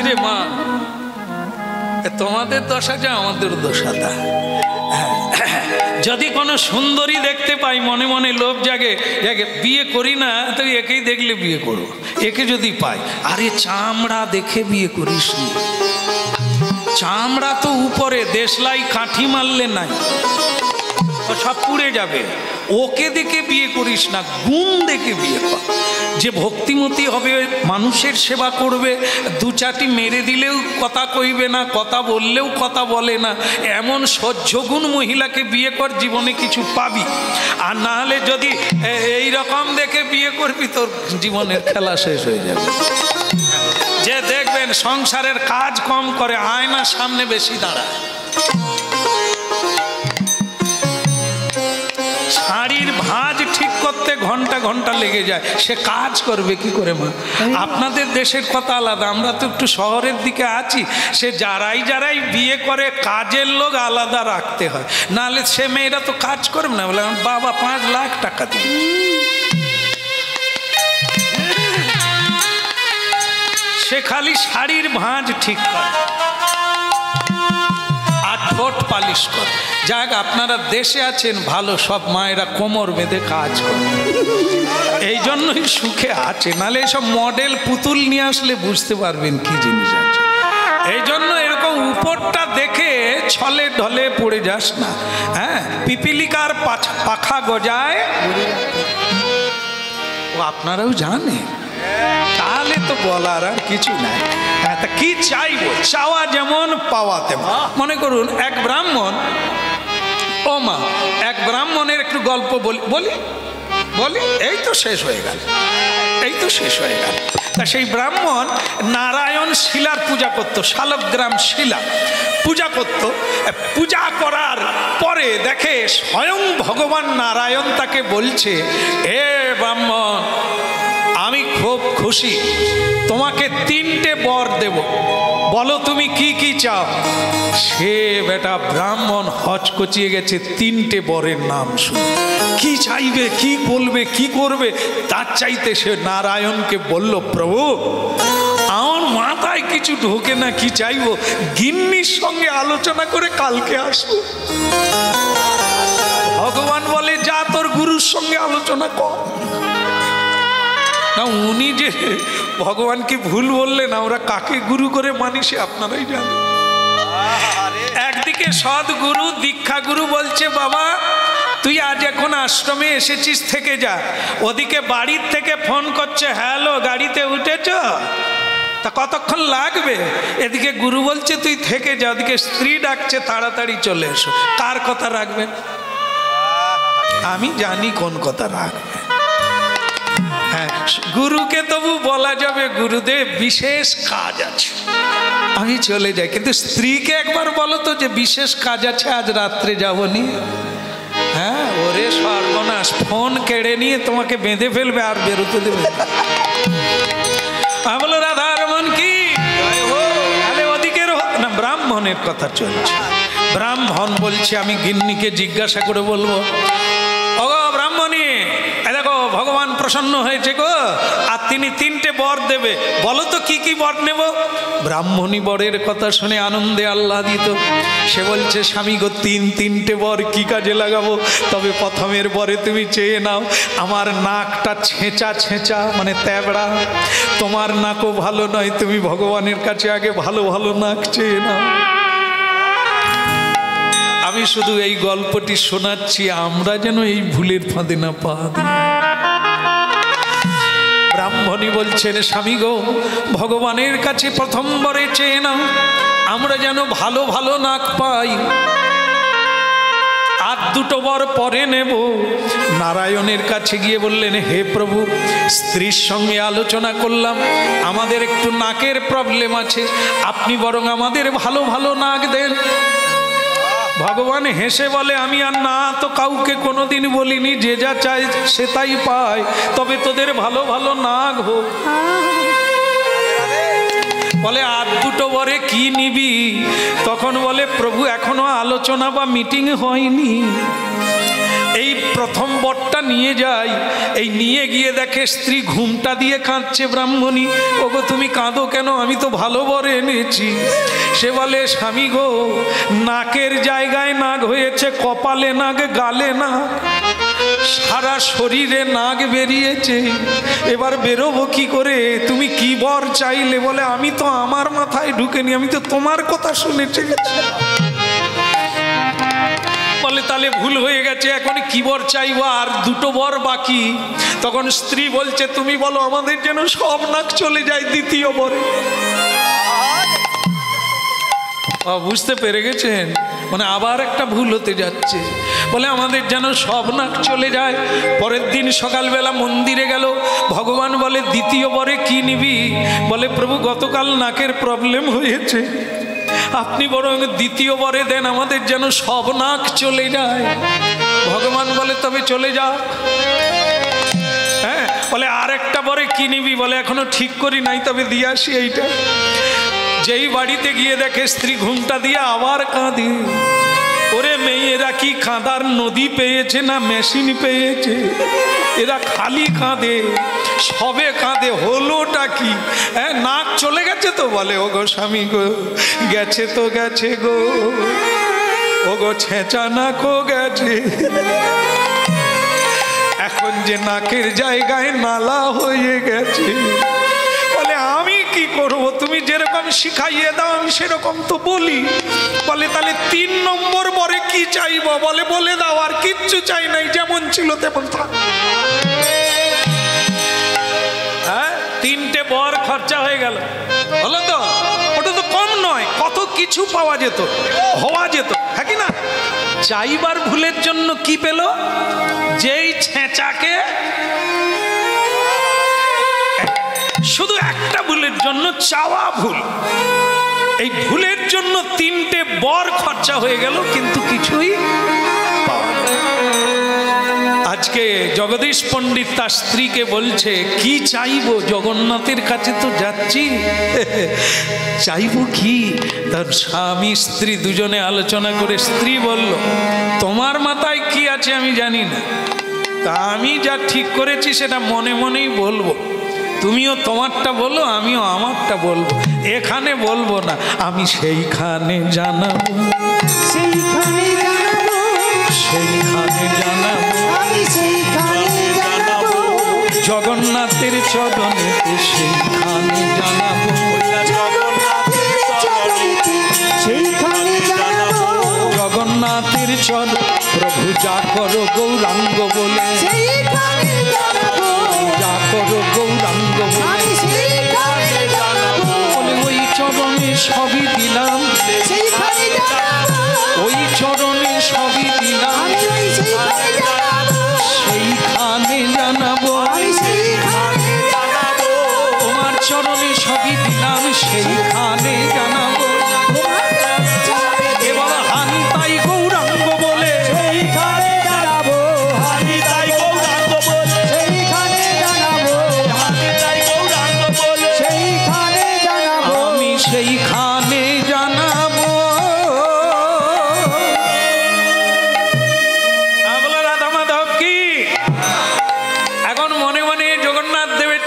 রে মা, তোমাদের দশা যা আমাদের দশা তা। যদি কোনো সুন্দরী দেখতে পাই মনে মনে লোভ জাগে, বিয়ে করি না তো একেই দেখলে বিয়ে করবো, একে যদি পাই। আরে চামড়া দেখে বিয়ে করিস নি, চামড়া তো উপরে, দেশলাই কাঠি মারলে নাই, সব পুড়ে যাবে। ওকে দেখে বিয়ে করিস না, গুণ দেখে বিয়ে কর। যে ভক্তিমতী হবে, মানুষের সেবা করবে, 2-4টি মেরে দিলেও কথা কইবে না, কথা বললেও কথা বলে না, এমন সহ্যগুণ মহিলাকে বিয়ে কর, জীবনে কিছু পাবি। আর না হলে যদি এই রকম দেখে বিয়ে করবি, তোর জীবনের খেলা শেষ হয়ে যাবে। যে দেখবেন সংসারের কাজ কম করে, আয়নার সামনে বেশি দাঁড়ায়, শাড়ির ভাঁজ ঠিক করতে ঘন্টা ঘন্টা লেগে যায়, সে কাজ করবে কি করে? মা, আপনাদের দেশের কথা আলাদা, আমরা তো একটু শহরের দিকে আছি। সে যারাই বিয়ে করে কাজের লোক আলাদা রাখতে হয়, নাহলে সে মেয়েরা তো কাজ করবে না। বলে বাবা 5 লাখ টাকা দিন, সে খালি শাড়ির ভাঁজ ঠিক করে আর ঠোঁট পালিশ করে। যাক, আপনারা দেশে আছেন ভালো, সব মায়েরা কোমর বেঁধে কাজ করে, এই জন্যই সুখে আছে। নাহলে এসব মডেল পুতুল নিয়ে আসলে বুঝতে পারবেন কি জিনিস আছে। এই জন্য এরকম উপরটা দেখে ছলে ঢলে পড়ে যাস না। হ্যাঁ, পিপিলিকার পাখা গজায়, ও আপনারাও জানেন, তাহলে তো বলার আর কিছু নাই। হ্যাঁ, তা কি চাইবো? চাওয়া যেমন পাওয়া তেমন। মনে করুন এক ব্রাহ্মণ, ও মা, এক ব্রাহ্মণের একটু গল্প বলি, এই তো শেষ হয়ে গেল, এই তো শেষ হয়ে গেল। তা সেই ব্রাহ্মণ নারায়ণ শিলার পূজা করত, শালগ্রাম শিলা পূজা করত। পূজা করার পরে দেখে স্বয়ং ভগবান নারায়ণ তাকে বলছে, হে ব্রাহ্মণ, আমি খুব খুশি, তোমাকে 3টে বর দেব, বলো তুমি কি কি চাও। সে বেটা ব্রাহ্মণ হচকচিয়ে গেছে 3টে বরের নাম শুনে। কি চাইবে, কি বলবে, কি করবে, তার চাইতে সে নারায়ণকে বলল, প্রভু আমার মাথায় কিছু ঢোকে না, কি চাইবো, গিন্নির সঙ্গে আলোচনা করে কালকে আসবো। ভগবান বলে, যা তোর গুরুর সঙ্গে আলোচনা কর। না, উনি যে ভগবানকে ভুল বললেন, আমরা কাকে গুরু করে মানি সে আপনারাই জানেন। একদিকে সদ্গুরু দীক্ষা গুরু বলছে, বাবা তুই আজ এখন আশ্রমে এসেছিস, থেকে যা। ওদিকে বাড়ির থেকে ফোন করছে, হ্যালো গাড়িতে উঠেছ, তা কতক্ষণ লাগবে? এদিকে গুরু বলছে তুই থেকে যা, ওদিকে স্ত্রী ডাকছে তাড়াতাড়ি চলে এসো। কার কথা রাখবেন? আমি জানি কোন কথা রাখবেন। হ্যাঁ, গুরুকে তবু বলা যাবে, গুরুদেব বিশেষ কাজ আছে, আমি চলে যাই। কিন্তু স্ত্রীকে একবার বলো তো যে বিশেষ কাজ আছে, আজ রাত্রে যাবনি। হ্যাঁ, ওরে সর্বনাশ, ফোন কেড়ে নিয়ে তোমাকে বেঁধে ফেলবে আর বেরোতে দেবে আমি বলো রাধারমন কি তাহলে ওদিকের না ব্রাহ্মণের কথা চলছে। ব্রাহ্মণ বলছে আমি গিন্নিকে জিজ্ঞাসা করে বলবো, ওগো ব্রাহ্মণী দেখো ভগবান প্রসন্ন হয়েছে গো, আর তিনি 3টে বর দেবে, বলো তো কি কি বর নেব। ব্রাহ্মণী বরের কথা শুনে আনন্দে আহ্লাদিত, সে বলছে স্বামী গো 3টে বর কি কাজে লাগাবো, তবে প্রথমের বরে তুমি চেয়ে নাও আমার নাকটা ছেঁচা ছেঁচা মানে তেবড়া, তোমার নাকও ভালো নয়, তুমি ভগবানের কাছে আগে ভালো ভালো নাক চেয়ে নাও। আমি শুধু এই গল্পটি শোনাচ্ছি, আমরা যেন এই ভুলের ফাঁদে না পা দিই। ব্রাহ্মণী বলছেন স্বামী গো ভগবানের কাছে প্রথম বরে চেয়ে নাও, আমরা যেন ভালো ভালো নাক পাই, আর 2টো বর পরে নেব। নারায়ণের কাছে গিয়ে বললেন হে প্রভু, স্ত্রীর সঙ্গে আলোচনা করলাম, আমাদের একটু নাকের প্রবলেম আছে, আপনি বরং আমাদের ভালো ভালো নাক দেন। ভগবান হেসে বলে আমি আর না তো কাউকে কোনোদিন বলিনি, যে যা চায় সে তাই পায়, তবে তোদের ভালো ভালো নাক হোক। বলে আর 2টো বরে কি নিবি? তখন বলে প্রভু এখনো আলোচনা বা মিটিং হয়নি, এই প্রথম বরটা নিয়ে যাই। এই নিয়ে গিয়ে দেখে স্ত্রী ঘুমটা দিয়ে কাঁদছে। ব্রাহ্মণী ওগো তুমি কাঁদো কেন, আমি তো ভালো বর এনেছি। সে বলে স্বামী গো নাকের জায়গায় নাক হয়েছে, কপালে নাক, গালে নাক, সারা শরীরে নাক বেরিয়েছে, এবার বেরোবো কি করে? তুমি কি বর চাইলে? বলে আমি তো আমার মাথায় ঢুকেনি, আমি তো তোমার কথা শুনেছি। বলে তাহলে ভুল হয়ে গেছে, এখন কি বর চাইবো, আর 2টো বর বাকি। তখন স্ত্রী বলছে তুমি বলো আমাদের যেন সব নাক চলে যায় 2য় বরে। বুঝতে পেরে গেছেন? মানে আবার একটা ভুল হতে যাচ্ছে। বলে আমাদের যেন সব নাক চলে যায়। পরের দিন সকালবেলা মন্দিরে গেল, ভগবান বলে 2য় বরে কি নিবি? বলে প্রভু গতকাল নাকের প্রবলেম হয়েছে, আপনি বরং 2য় বরে দেন, আমাদের যেন সব নাক চলে যায়। ভগবান বলে তবে চলে যাও। হ্যাঁ, বলে আর একটা বরে কি নিবি? বলে এখনো ঠিক করি নাই, তবে দিয়ে আসি এইটা। যেই বাড়িতে গিয়ে দেখে স্ত্রী ঘুমটা দিয়ে আবার কাঁদে। ওরে মেয়েরা কি কাঁদার নদী পেয়েছে না মেশিন পেয়েছে? এরা খালি কাঁদে, সবে কাঁদে, হলোটা কি? হ্যাঁ, নাক চলে গেছে তো? বলে ও গো স্বামী গো গেছে তো গেছে গো, ও গো ছেঁচা নাকও গেছে, এখন যে নাকের জায়গায় নালা হয়ে গেছে। বলে আমি কি করব, তুমি যেরকম শিখাইয়ে দাও আমি সেরকম তো বলি। বলে তাহলে 3 নম্বর বরে কি চাইবো? বলে বলে দাও, আর কিচ্ছু চাই নাই, যেমন ছিল তেমন থাক। হ্যাঁ, 3টে বর খরচা হয়ে গেল, হলো তো? ওটা তো কম নয়, কত কিছু পাওয়া যেত, হওয়া যেত, হ্যাঁ কি না? চাইবার ভুলের জন্য কি পেল? যেই ছেঁচাকে শুধু একটা ভুলের জন্য, চাওয়া ভুল, এই ভুলের জন্য 3টে বর খরচা হয়ে গেল, কিন্তু কিছুই পাওয়া গেল। আজকে জগদীশ পণ্ডিত তার স্ত্রীকে বলছে কি চাইবো, জগন্নাথের কাছে তো যাচ্ছি, চাইবো কি? তার স্বামী স্ত্রী দুজনে আলোচনা করে স্ত্রী বলল তোমার মাথায় কি আছে আমি জানি না, তা আমি যা ঠিক করেছি সেটা মনে মনেই বলবো, তুমিও তোমারটা বলো আমিও আমারটা বলবো, এখানে বলবো না, আমি সেইখানে জানাবো, সেইখানে জানাবো, সেইখানে জানাবো, আমি সেইখানে জানাবো, জগন্নাথের চরণেতে সেইখানে জানাবো, জগন্নাথের চরণেতে সেইখানে জানাবো, জগন্নাথের চরণ প্রভু যা করো গৌরাঙ্গ বলে, সেইখানে জানাবো, যা করো গৌরাঙ্গ বলে, আমি সেইখানে জানাবো, বলে ওই চরণে সবই দিলাম, সেইখানে জানাবো, ওই চরণে সবই দিলাম, আমি ওই সেইখানে জানাবো, সেইখানে জানাবো, আমি সেইখানে জানাবো, তোমার চরণে সবই দিলাম, সেইখানে জানাবো, তোমার চরণেতে এবার হান্তাই গৌরাঙ্গ বলে, সেইখানে জানাবো,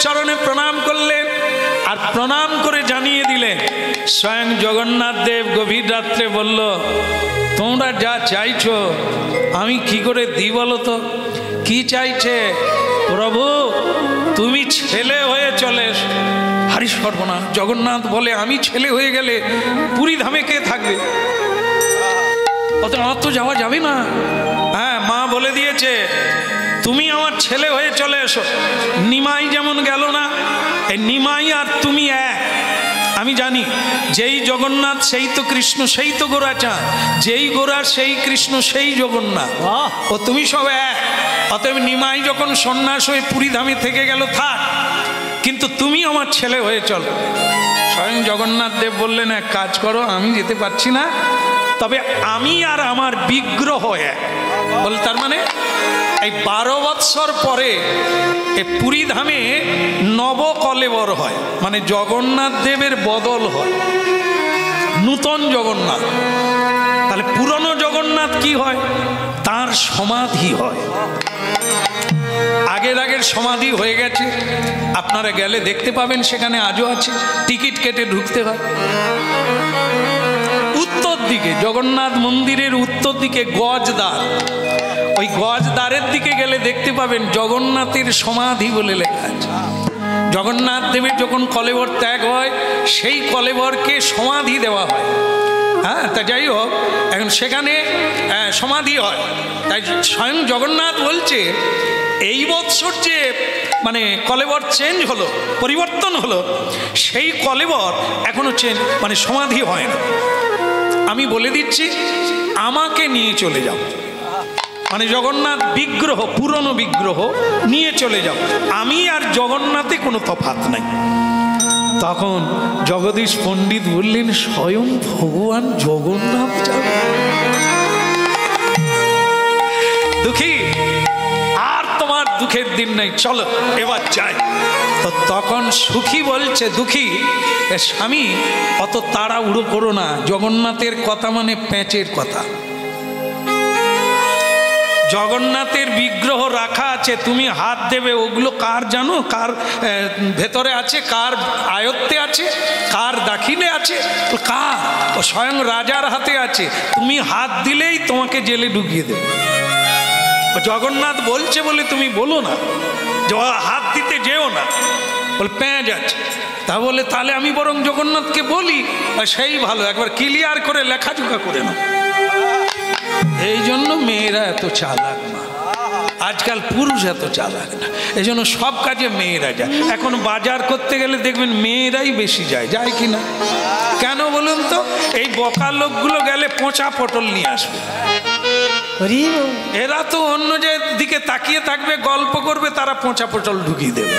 চরণে প্রণাম করলেন আর প্রণাম করে জানিয়ে দিলেন। স্বয়ং জগন্নাথ দেব গভীর রাত্রে বলল, তোমরা যা চাইছো আমি কি করে দিই বলো তো? কি চাইছে? প্রভু তুমি ছেলে হয়ে চলে এসো। হারি সর্বনাশ, জগন্নাথ বলে আমি ছেলে হয়ে গেলে পুরী ধামে কে থাকবে? অত তো যাওয়া যাবে না। হ্যাঁ, মা বলে দিয়েছে তুমি আমার ছেলে হয়ে চলে এসো। নিমাই যেমন গেল না, এই নিমাই আর তুমি এক। আমি জানি যেই জগন্নাথ সেই তো কৃষ্ণ, সেই তো গোরাচাঁদ, যেই গোরা সেই কৃষ্ণ সেই জগন্নাথ, ও তুমি সব এক। অতএব নিমাই যখন সন্ন্যাস হয়ে পুরী ধামে থেকে গেল থাক, কিন্তু তুমি আমার ছেলে হয়ে চলো। স্বয়ং জগন্নাথ দেব বললেন, এক কাজ করো, আমি যেতে পারছি না, তবে আমি আর আমার বিগ্রহ এক। বল তার মানে এই 12 বৎসর পরে এই পুরী ধামে নবকলেবর হয়, মানে জগন্নাথ দেবের বদল হয়, নূতন জগন্নাথ। তাহলে পুরনো জগন্নাথ কি হয়? তার সমাধি হয়। আগের সমাধি হয়ে গেছে, আপনারা গেলে দেখতে পাবেন, সেখানে আজও আছে। টিকিট কেটে ঢুকতে হয়। উত্তর দিকে জগন্নাথ মন্দিরের উত্তর দিকে গজদ্বার, ওই গজদ্বারের দিকে গেলে দেখতে পাবেন জগন্নাথের সমাধি বলে লেখা আছে। জগন্নাথ দেবের যখন কলেবর ত্যাগ হয়, সেই কলেবরকে সমাধি দেওয়া হয়। হ্যাঁ, তা যাই হোক, এখন সেখানে সমাধি হয়। তাই স্বয়ং জগন্নাথ বলছে এই বৎসর যে মানে কলেবর চেঞ্জ হলো, পরিবর্তন হলো, সেই কলেবর এখনো মানে সমাধি হয় না। আমি বলে দিচ্ছি, আমাকে নিয়ে চলে যাও, মানে জগন্নাথ বিগ্রহ, পুরনো বিগ্রহ নিয়ে চলে যাও, আমি আর জগন্নাথে কোনো তফাৎ নাই। তখন জগদীশ পণ্ডিত বললেন, স্বয়ং ভগবান জগন্নাথ যাবে? দুঃখী, আর তোমার দুঃখের দিন নেই, চলো এবার যাই। তো তখন সুখী বলছে, দুঃখী স্বামী অত তাড়াহুড়ো করো না, জগন্নাথের কথা মানে প্যাঁচের কথা। জগন্নাথের বিগ্রহ রাখা আছে, তুমি হাত দেবে, ওগুলো কার জানো? কার ভেতরে আছে, কার আয়ত্তে আছে, কার দাখিলে আছে? কার? ও স্বয়ং রাজার হাতে আছে, তুমি হাত দিলেই তোমাকে জেলে ঢুকিয়ে দেবে। জগন্নাথ বলছে বলে তুমি বলো না, হাত দিতে যেও না, বলে পেঁয়াজ আছে। তা বলে তাহলে আমি বরং জগন্নাথকে বলি, সেই ভালো, একবার ক্লিয়ার করে লেখাজোখা করে নাও। এই জন্য মেয়েরা এত চালাক না, আজকাল পুরুষ এত চালাক না, এই জন্য সব কাজে মেয়েরা যায়। এখন বাজার করতে গেলে দেখবেন মেয়েরাই বেশি যায়, যায় কি না? কেন বলুন তো? এই বকা লোকগুলো গেলে পচা পটল নিয়ে আসবে, এরা তো অন্য যে দিকে তাকিয়ে থাকবে, গল্প করবে, তারা পচা পটল ঢুকিয়ে দেবে।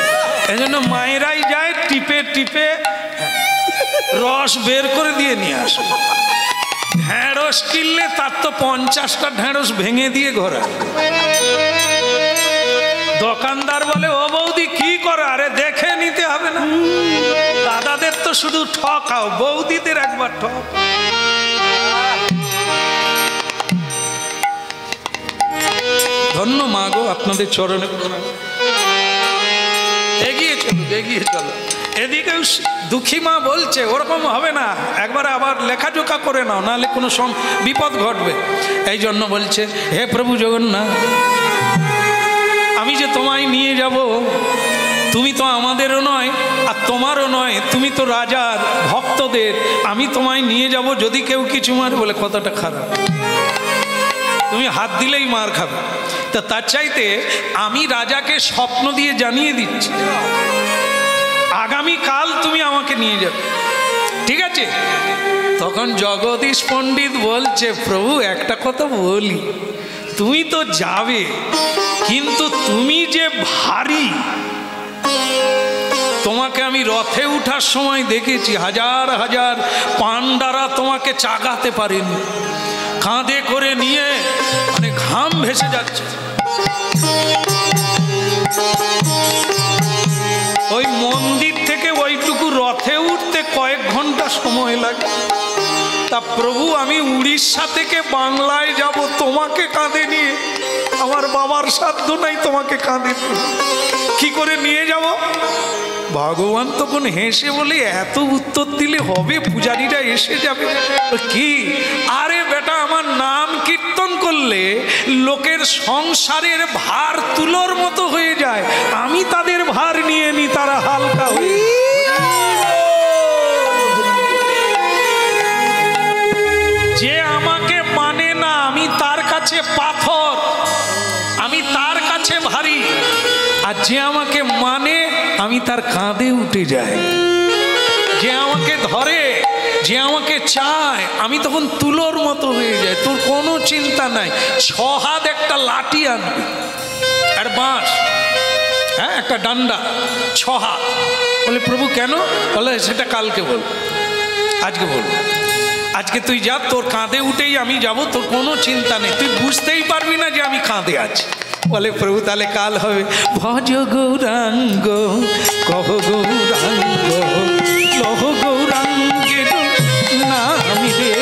এই জন্য মায়েরাই যায়, টিপে টিপে রস বের করে দিয়ে নিয়ে আসবে। ঢেঁড়স কিনলে তার তো 50টা ঢেঁড়স ভেঙে দিয়ে ঘোরা। দোকানদার বলে, ও বৌদি কি করো? আরে দেখে নিতে হবে না, দাদাদের তো শুধু ঠকাও, বৌদিদের একবার ঠক। ধন্য মা গো, আপনাদের চরণে এগিয়ে চলো, এগিয়ে চলো। এদিকে দুঃখী মা বলছে, ওরকম হবে না, একবার আবার লেখাজোখা করে নাও, নাহলে কোনো বিপদ ঘটবে। এই জন্য বলছে, হে প্রভু জগন্নাথ, আমি যে তোমায় নিয়ে যাব, তুমি তো আমাদেরও নয় আর তোমারও নয়, তুমি তো রাজার ভক্তদের, আমি তোমায় নিয়ে যাব, যদি কেউ কিছু মারে, বলে কথাটা খারাপ, তুমি হাত দিলেই মার খাবে। তা তার চাইতে আমি রাজাকে স্বপ্ন দিয়ে জানিয়ে দিচ্ছি, আগামীকাল তুমি আমাকে নিয়ে যাবে, ঠিক আছে? তখন জগদীশ পণ্ডিত বলছে, প্রভু একটা কথা বলি, তুমি তো যাবে, কিন্তু তুমি যে ভারী, তোমাকে আমি রথে উঠার সময় দেখেছি, হাজার হাজার পান্ডারা তোমাকে চাগাতে পারেনি, কাঁধে করে নিয়ে মানে ঘাম ভেসে যাচ্ছে। ওই মন্দির থেকে ওইটুকু রথে উঠতে কয়েক ঘন্টা সময় লাগে। তা প্রভু, আমি উড়িষ্যা থেকে বাংলায় যাব তোমাকে কাঁধে নিয়ে, আমার বাবার সাধ্য নাই তোমাকে কাঁধে কি করে নিয়ে যাব? ভগবান তখন হেসে বলে এত উত্তর দিলে হবে, পূজারীরা এসে যাবে। কি আরে বেটা, আমার নাম কীর্তন করলে লোকের সংসারের ভার তুলোর মতো হয়ে যায়, আমি তাদের ভার নিয়ে নি, তারা হালকা হয়ে। যে আমাকে মানে না আমি তার কাছে পাথর, আমি তার কাছে ভারী, আর যে আমাকে মানে আমি তার কাঁধে উঠে যাই। যে আমাকে ধরে, যে আমাকে চায়, আমি তখন তুলোর মতো হয়ে যাই। তোর কোনো চিন্তা নাই, 6 হাত একটা লাঠি আনবি আর বাঁশ, হ্যাঁ একটা ডান্ডা, 6 হাত। বলে প্রভু কেন? বলে সেটা কালকে বল, আজকে বল। আজকে তুই যা, তোর কাঁধে উঠেই আমি যাব, তোর কোনো চিন্তা নেই, তুই বুঝতেই পারবি না যে আমি কাঁধে আছি। বলে প্রভু তাহলে কাল হবে। ভজ গৌরাঙ্গ কহ গৌরাঙ্গ লহ গৌরাঙ্গের নামি রে।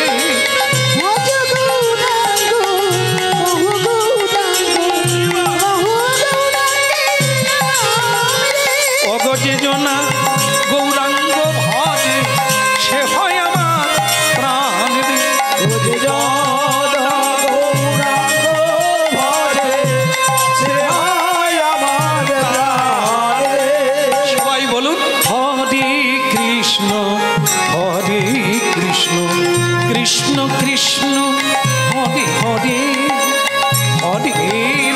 অগজে জনা গৌরাঙ্গ ভজে সে হয় আমার প্রাণ রে। সবাই বলুন হরে কৃষ্ণ হরে কৃষ্ণ কৃষ্ণ কৃষ্ণ হরে হরে, হরে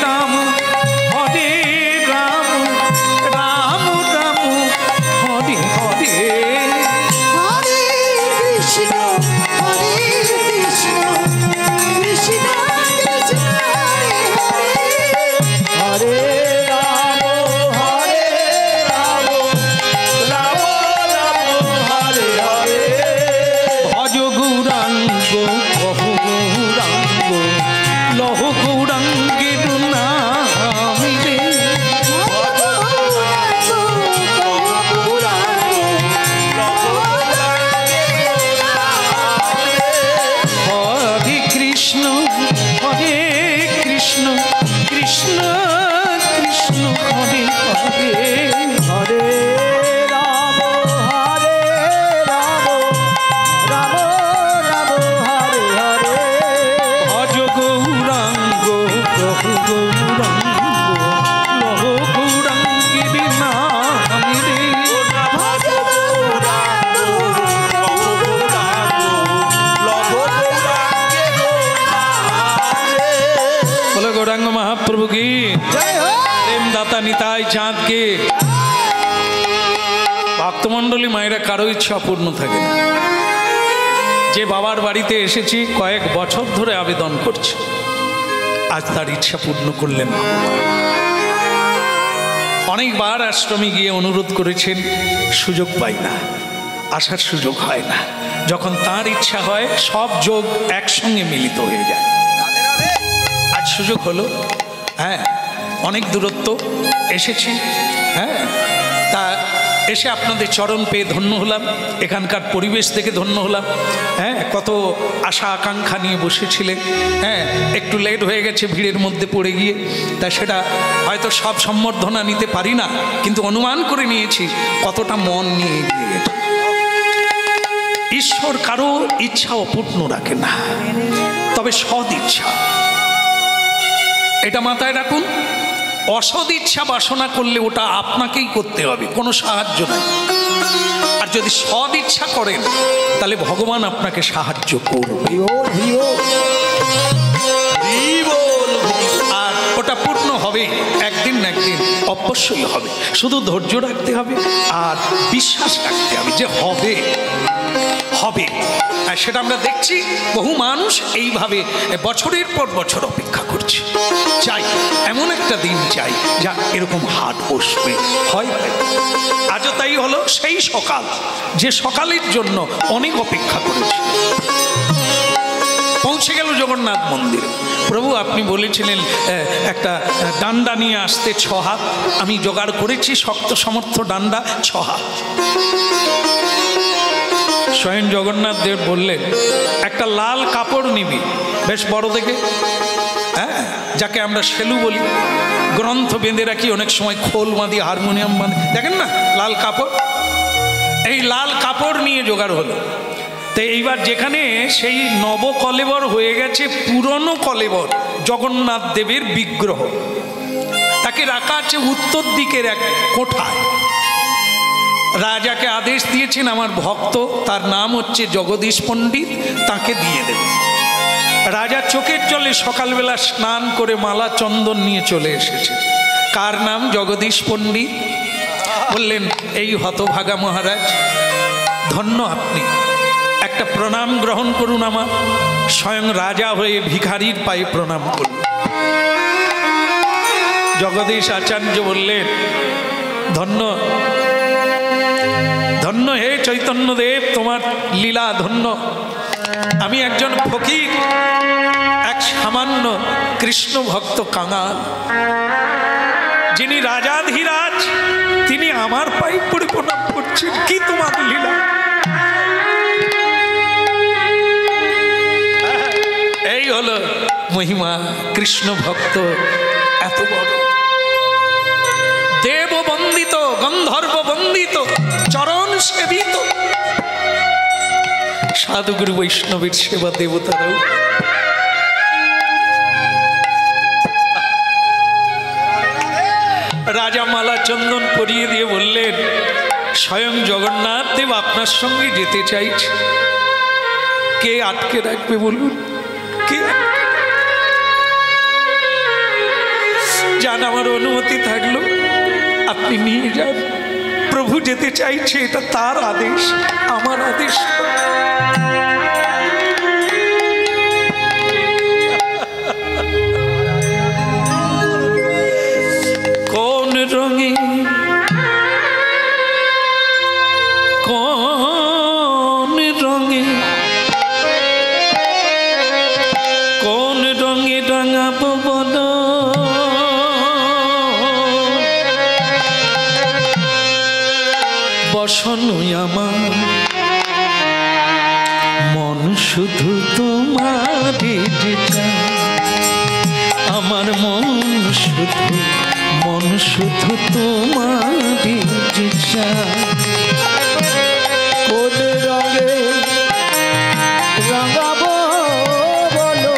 রাম হরে রাম রাম রাম হরে হরে। হরে কৃষ্ণ হরে কৃষ্ণ কৃষ্ণ কৃষ্ণ হরে হরে, হরে রাম হরে রাম রাম রাম হরে হরে। ভজ গৌরাঙ্গ কহ গৌরাঙ্গ লহ গৌরাঙ্গের নাম রে। হরে কৃষ্ণ হরে কৃষ্ণ কৃষ্ণ কৃষ্ণ হরে হরে। হরে রাম হরে রাম রাম রাম হরে হরে। ভজ গৌরাঙ্গ কহ গৌরাঙ্গ লহ গৌরাঙ্গের নাম রে। বলে গৌরাঙ্গ মহাপ্রভু কি প্রেম দাতা নিতাই চাঁদ কে। ভক্তমণ্ডলী মায়েরা কারো ইচ্ছা পূর্ণ থাকে না। যে বাবার বাড়িতে এসেছি কয়েক বছর ধরে আবেদন করছে, আজ তার ইচ্ছা পূর্ণ করলেন। অনেকবার আশ্রমে গিয়ে অনুরোধ করেছেন, সুযোগ পাই না, আসার সুযোগ হয় না। যখন তার ইচ্ছা হয় সব যোগ একসঙ্গে মিলিত হয়ে যায়। আজ সুযোগ হলো, হ্যাঁ অনেক দূরত্ব এসেছি, হ্যাঁ তা এসে আপনাদের চরণ পেয়ে ধন্য হলাম, এখানকার পরিবেশ থেকে ধন্য হলাম। হ্যাঁ কত আশা আকাঙ্ক্ষা নিয়ে বসেছিলেন, হ্যাঁ একটু লেট হয়ে গেছে ভিড়ের মধ্যে পড়ে গিয়ে, তা সেটা হয়তো সব সম্বর্ধনা নিতে পারি না, কিন্তু অনুমান করে নিয়েছি কতটা মন নিয়ে এগিয়ে গেছে। ঈশ্বর কারো ইচ্ছা অপূর্ণ রাখে না, তবে সৎ ইচ্ছা এটা মাথায় রাখুন। অসৎ ইচ্ছা বাসনা করলে ওটা আপনাকেই করতে হবে, কোনো সাহায্য নাই। আর যদি সৎ ইচ্ছা করেন তাহলে ভগবান আপনাকে সাহায্য করবে, আর ওটা পূর্ণ হবে একদিন না একদিন, অবশ্যই হবে। শুধু ধৈর্য রাখতে হবে আর বিশ্বাস রাখতে হবে যে হবে হবে। আর সেটা আমরা দেখছি, বহু মানুষ এইভাবে বছরের পর বছর অপেক্ষা করছে। চাই এমন একটা দিন চাই যা এরকম হাট বসবে, হয় আজও তাই হলো। সেই সকাল, যে সকালের জন্য অনেক অপেক্ষা করেছে, পৌঁছে গেল জগন্নাথ মন্দিরে। প্রভু আপনি বলেছিলেন একটা ডান্ডা নিয়ে আসতে 6 হাত, আমি জোগাড় করেছি শক্ত সমর্থ ডান্ডা 6 হাত। স্বয়ং জগন্নাথ দেব বললেন একটা লাল কাপড় নিবি, বেশ বড় দেখে, হ্যাঁ যাকে আমরা সেলু বলি, গ্রন্থ বেঁধে রাখি, অনেক সময় খোল বাঁধি, হারমোনিয়াম বাঁধি, দেখেন না লাল কাপড়, এই লাল কাপড় নিয়ে জোগাড় হলো। তো এইবার যেখানে সেই নবকলেবর হয়ে গেছে পুরনো কলেবর জগন্নাথ দেবের বিগ্রহ, তাকে রাখা আছে উত্তর দিকের এক কোঠায়। রাজাকে আদেশ দিয়েছেন আমার ভক্ত, তার নাম হচ্ছে জগদীশ পণ্ডিত, তাকে দিয়ে দেবে। রাজা চোখের জলে সকালবেলা স্নান করে মালা চন্দন নিয়ে চলে এসেছে। কার নাম? জগদীশ পণ্ডিত। বললেন, এই হতভাগা মহারাজ, ধন্য আপনি, একটা প্রণাম গ্রহণ করুন আমার। স্বয়ং রাজা হয়ে ভিখারির পায়ে প্রণাম করুন। জগদীশ আচার্য বললেন, ধন্য ধন্য হে চৈতন্যদেব, তোমার লীলা ধন্য। আমি একজন ফকির, এক সামান্য কৃষ্ণ ভক্ত কাঙাল, যিনি রাজাধিরাজ, তিনি আমার পায়ে পড়ে প্রণাম করছেন। কি তোমার লীলা! এই হলো মহিমা, কৃষ্ণ ভক্ত এত বড়, দেব বন্দিত, গন্ধর্ব বন্দিত, চরণ সেবিত। সাধুগুরু বৈষ্ণবের সেবা দেবতারাও। রাজা মালা চন্দন পরিয়ে দিয়ে বললেন, স্বয়ং জগন্নাথ দেব আপনার সঙ্গে যেতে চাইছে। কে আটকে রাখবে বলুন? কে? যান, আমার অনুমতি থাকলো, আপনি নিয়ে যান। প্রভু যেতে চাইছে, এটা তার আদেশ, আমার আদেশ। কোন রঙে, কোন রঙে, কোন রঙে রাঙাবো বলো, বসনই আমার মন শুধু তোমারে যে চায়, আমার মন শুধু তোমারে যে চায়। কোন রঙে রাঙাবো বলো,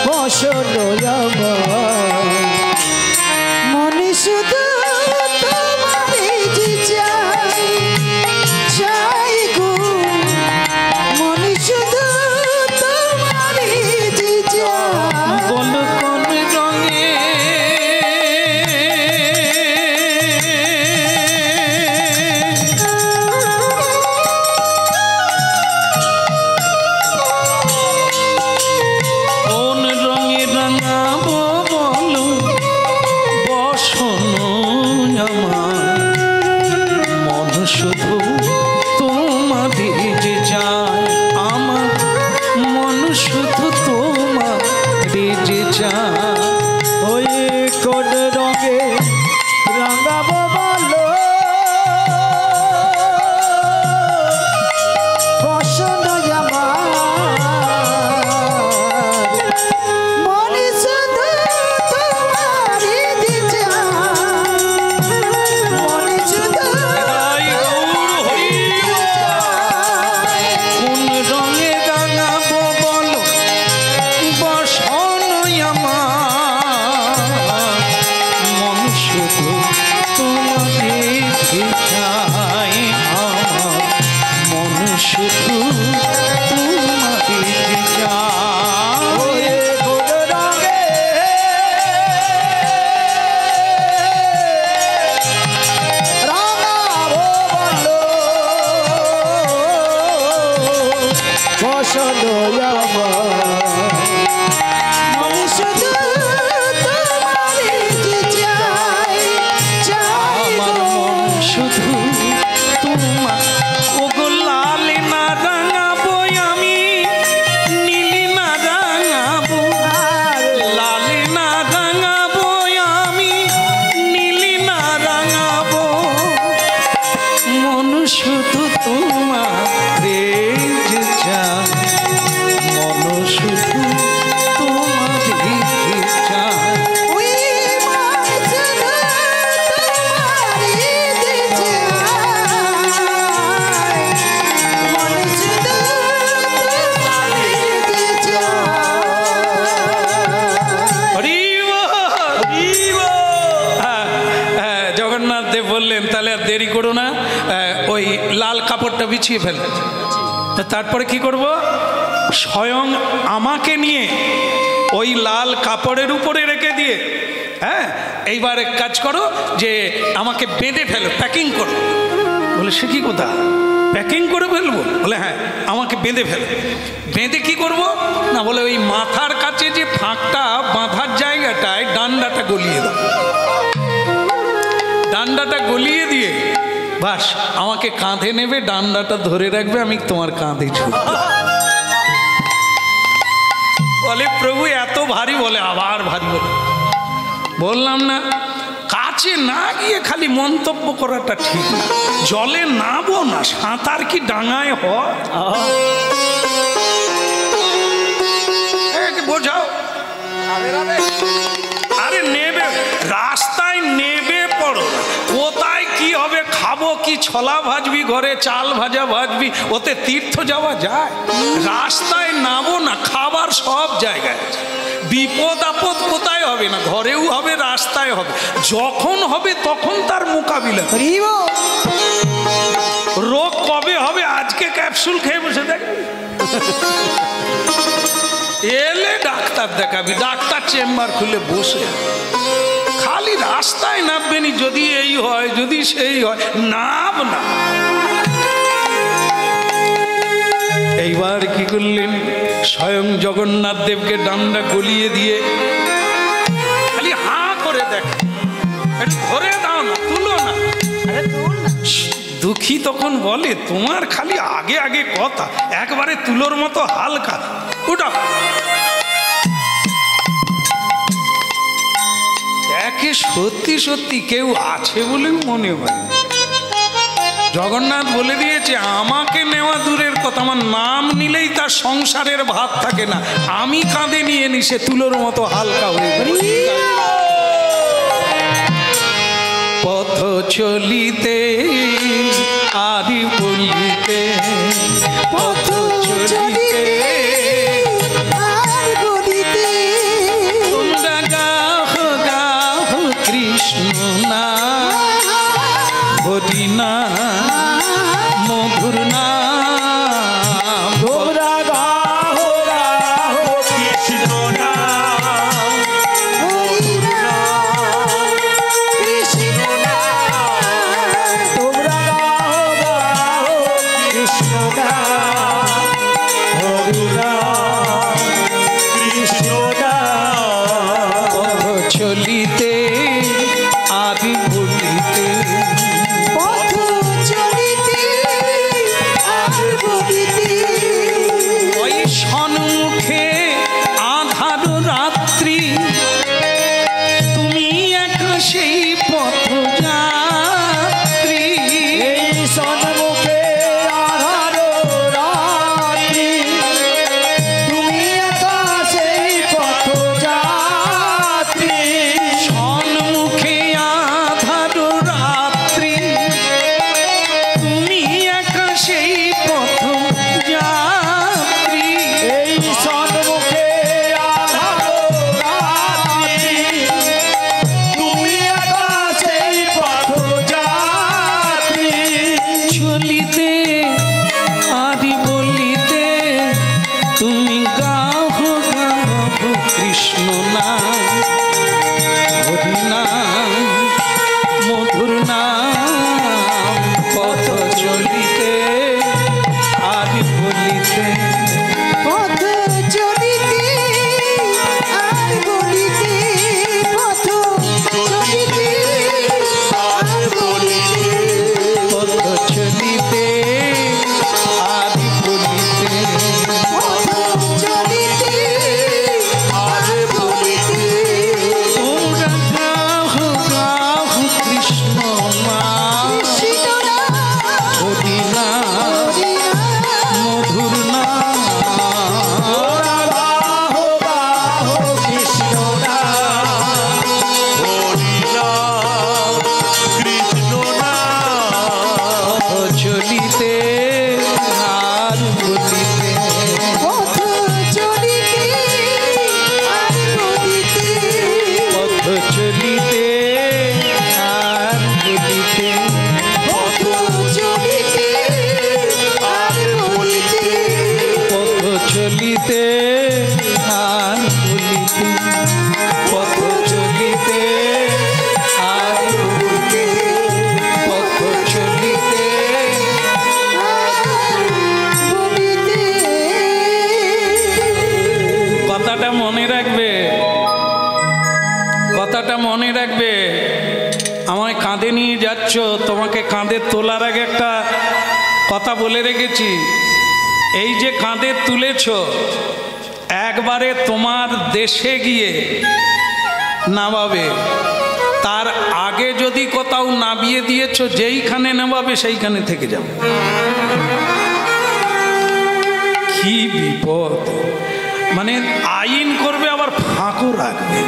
বসনো আমার মনে শুধু তোমারে যে চাই, চাই গো, মনে শুধু তোমারে যে চাই। বলো কোন রঙে জগন্নাথ দেব বললেন তাহলে আর দেরি করো না, ওই লাল কাপড়টা বিছিয়ে ফেলে। তারপরে কি করব? স্বয়ং আমাকে নিয়ে ওই লাল কাপড়ের উপরে রেখে দিয়ে, হ্যাঁ, এইবার এক কাজ করো যে আমাকে বেঁধে ফেলো, প্যাকিং করো। বলে সে কি কথা, প্যাকিং করে ফেলবো? বলে হ্যাঁ, আমাকে বেঁধে ফেলো। বেঁধে কি করব না, বলে ওই মাথার কাছে যে ফাঁকটা বাঁধার জায়গাটায় ডান্ডাটা গলিয়ে দাও। ডান্ডাটা গলিয়ে দিয়ে বাস আমাকে কাঁধে নেবে, ডান্ডাটা ধরে রাখবে, আমি তোমার কাঁধে ছুটব। বলে প্রভু এত ভারী? বলে আবার ভারী। বলে বললাম না, কাছে না গিয়ে খালি মন্তব্য করাটা ঠিক না। জলে নামবো না, সাঁতার কি ডাঙায় হয়? বোঝাও। আরে নেবে, রাস্তায় নেবে পড়ো, কোথায় কি হবে, খাবো কি, ছোলা ভাজবি ঘরে, চাল ভাজা ভাজবি, ওতে তীর্থ যাওয়া যায়? রাস্তায় নামো না, খাবার সব জায়গায় আছে। বিপদ আপদ কোথায় হবে না, ঘরেও হবে, রাস্তায় হবে। যখন হবে তখন তার মোকাবিলা। রোগ কবে হবে আজকে ক্যাপসুল খেয়ে বসে দেখবি, এলে ডাক্তার দেখাবি, ডাক্তার চেম্বার খুলে বসে। খালি রাস্তায় নামবেনি, যদি এই হয় যদি সেই হয়, নাম না। এইবার কি করলেন, স্বয়ং জগন্নাথ দেবকে ডান্ডা গলিয়ে দিয়ে খালি হাঁ করে দেখ, ধরে দাও না, তুলো না। দুঃখী তখন বলে তোমার খালি আগে আগে কথা, একবারে তুলোর মতো হালকা, উঠাও। দেখে সত্যি সত্যি কেউ আছে বলে মনে হয়। জগন্নাথ বলে দিয়েছে আমাকে নেওয়া দূরের কথা, আমার নাম নিলেই তার সংসারের ভাত থাকে না। আমি কাঁধে নিয়ে নি, সে তুলোর মতো হালকা হয়ে গেল। পথ চলিতে আদি বলিতে, পথ চলিতে আর বলিতে, তোমরা গাহ গাহ কৃষ্ণ না, হরি না, মধুর নাম। তোমরা গাও গাও কৃষ্ণ নাম, হরি নাম, কৃষ্ণ নাম। তোমরা গাও গাও কৃষ্ণ নাম, হরি নাম, কৃষ্ণ নাম। পথ চলিতে আদি বলিতে, পথ চলিতে আর বলিতে, ওই সন্মুখে আধার রাত্রি, তুমি একা সেই পথযাত্রী। এই সন্মুখে আধার রাত্রি, তুমি একা সেই পথযাত্রী। সন্মুখে আধার রাখবে, আমায় কাঁধে নিয়ে যাচ্ছ, তোমাকে কাঁধে তোলার আগে একটা কথা বলে রেখেছি। এই যে কাঁধে তুলেছ, একবারে তোমার দেশে গিয়ে নামাবে, তার আগে যদি কোথাও নামিয়ে দিয়েছ, যেইখানে নামাবে সেইখানে থেকে যাবে। কি বিপদ! মানে আইন করবে আবার ফাঁকও রাখবে।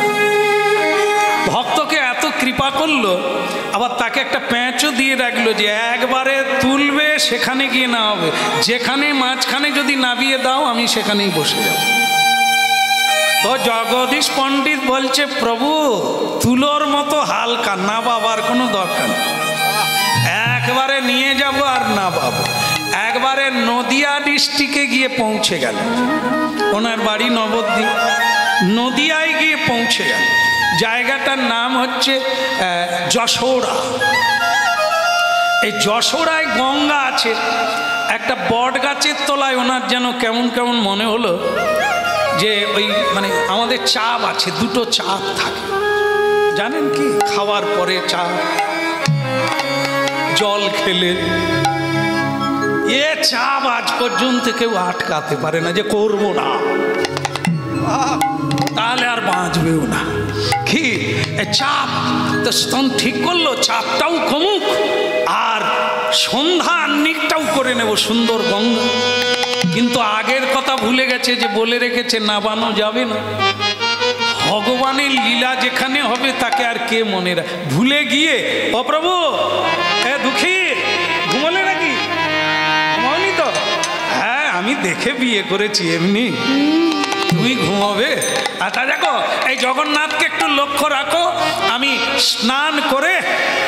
ভক্তকে এত কৃপা করলো, আবার তাকে একটা প্যাঁচও দিয়ে রাখলো যে একবারে তুলবে, সেখানে গিয়ে নামাবে, যেখানে মাঝখানে যদি নামিয়ে দাও আমি সেখানেই বসে যাব। তো জগদীশ পণ্ডিত বলছে, প্রভু তুলোর মতো হালকা, না বাবার কোনো দরকার নেই, একবারে নিয়ে যাব আর না বাবু। একবারে নদিয়া ডিস্ট্রিক্টে গিয়ে পৌঁছে গেল, ওনার বাড়ি নবদ্বীপ, নদিয়ায় গিয়ে পৌঁছে গেল। জায়গাটার নাম হচ্ছে যশোড়া। এই যশোড়ায় গঙ্গা আছে, একটা বট গাছের তলায় ওনার যেন কেমন কেমন মনে হলো যে ওই মানে আমাদের চাপ আছে, দুটো চাপ থাকে, জানেন কি? খাওয়ার পরে চাপ, জল খেলে, এ চাপ আজ পর্যন্ত কেউ আটকাতে পারে না যে করবো না, তাহলে আর বাঁচবেও না। কি চাপ! তো স্তন ঠিক করলো চাপটাও কমুক, আর সন্ধ্যা আহ্নিকটাও করে নেব সুন্দর গঙ্গা। কিন্তু আগের কথা ভুলে গেছে, যে বলে রেখেছে নাবানো যাবে না। ভগবানের লীলা যেখানে হবে তাকে আর কে মনে রাখে? ভুলে গিয়ে, ও প্রভু এ দুঃখী, ঘুমলে নাকি? ঘুমাওনি তো? হ্যাঁ, আমি দেখে বিয়ে করেছি, এমনি তুমি ঘুমাবে? আচ্ছা দেখো, এই জগন্নাথকে একটু লক্ষ্য রাখো, আমি স্নান করে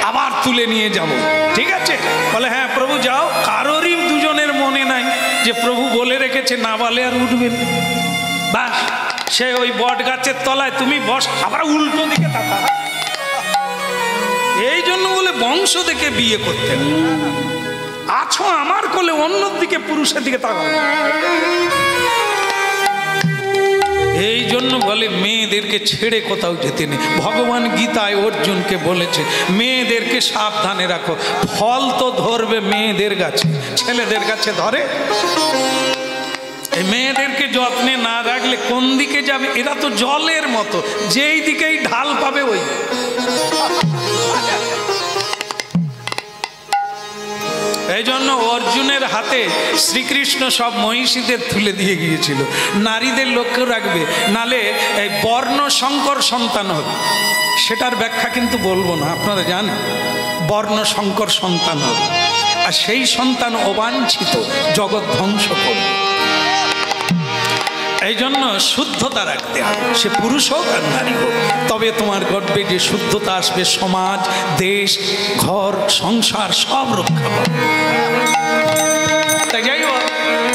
আবার তুলে নিয়ে যাব, ঠিক আছে? বলে হ্যাঁ প্রভু যাও। কারোরই দুজনের মনে নাই যে প্রভু বলে রেখেছে না বলে আর উঠবেন। বাস, সে ওই বট গাছের তলায় তুমি বস, আবার উল্টো দিকে তাকা। এই জন্য বলে বংশ দেখে বিয়ে করতেন। আছো আমার কোলে, অন্য দিকে পুরুষের দিকে তাকাও। এই জন্য বলে মেয়েদেরকে ছেড়ে কোথাও যেতে নেই। ভগবান গীতায় অর্জুনকে বলেছে মেয়েদেরকে সাবধানে রাখো, ফল তো ধরবে মেয়েদের কাছে, ছেলেদের কাছে ধরে? এই মেয়েদেরকে যত্নে না রাখলে কোন দিকে যাবে? এরা তো জলের মতো, যেই দিকেই ঢাল পাবে ওই। এই জন্য অর্জুনের হাতে শ্রীকৃষ্ণ সব মহিষীদের তুলে দিয়ে গিয়েছিল। নারীদের লক্ষ্য রাখবে, নালে এই বর্ণ সংকর সন্তান হবে। সেটার ব্যাখ্যা কিন্তু বলবো না, আপনারা জানেন বর্ণ সংকর সন্তান হবে, আর সেই সন্তান অবাঞ্ছিত, জগৎ ধ্বংস করবে। এই জন্য শুদ্ধতা রাখতে হবে, সে পুরুষ হোক আর নারী হোক, তবে তোমার গর্বে যে শুদ্ধতা আসবে, সমাজ, দেশ, ঘর, সংসার সব রক্ষা পাবে। তাই যাই হোক,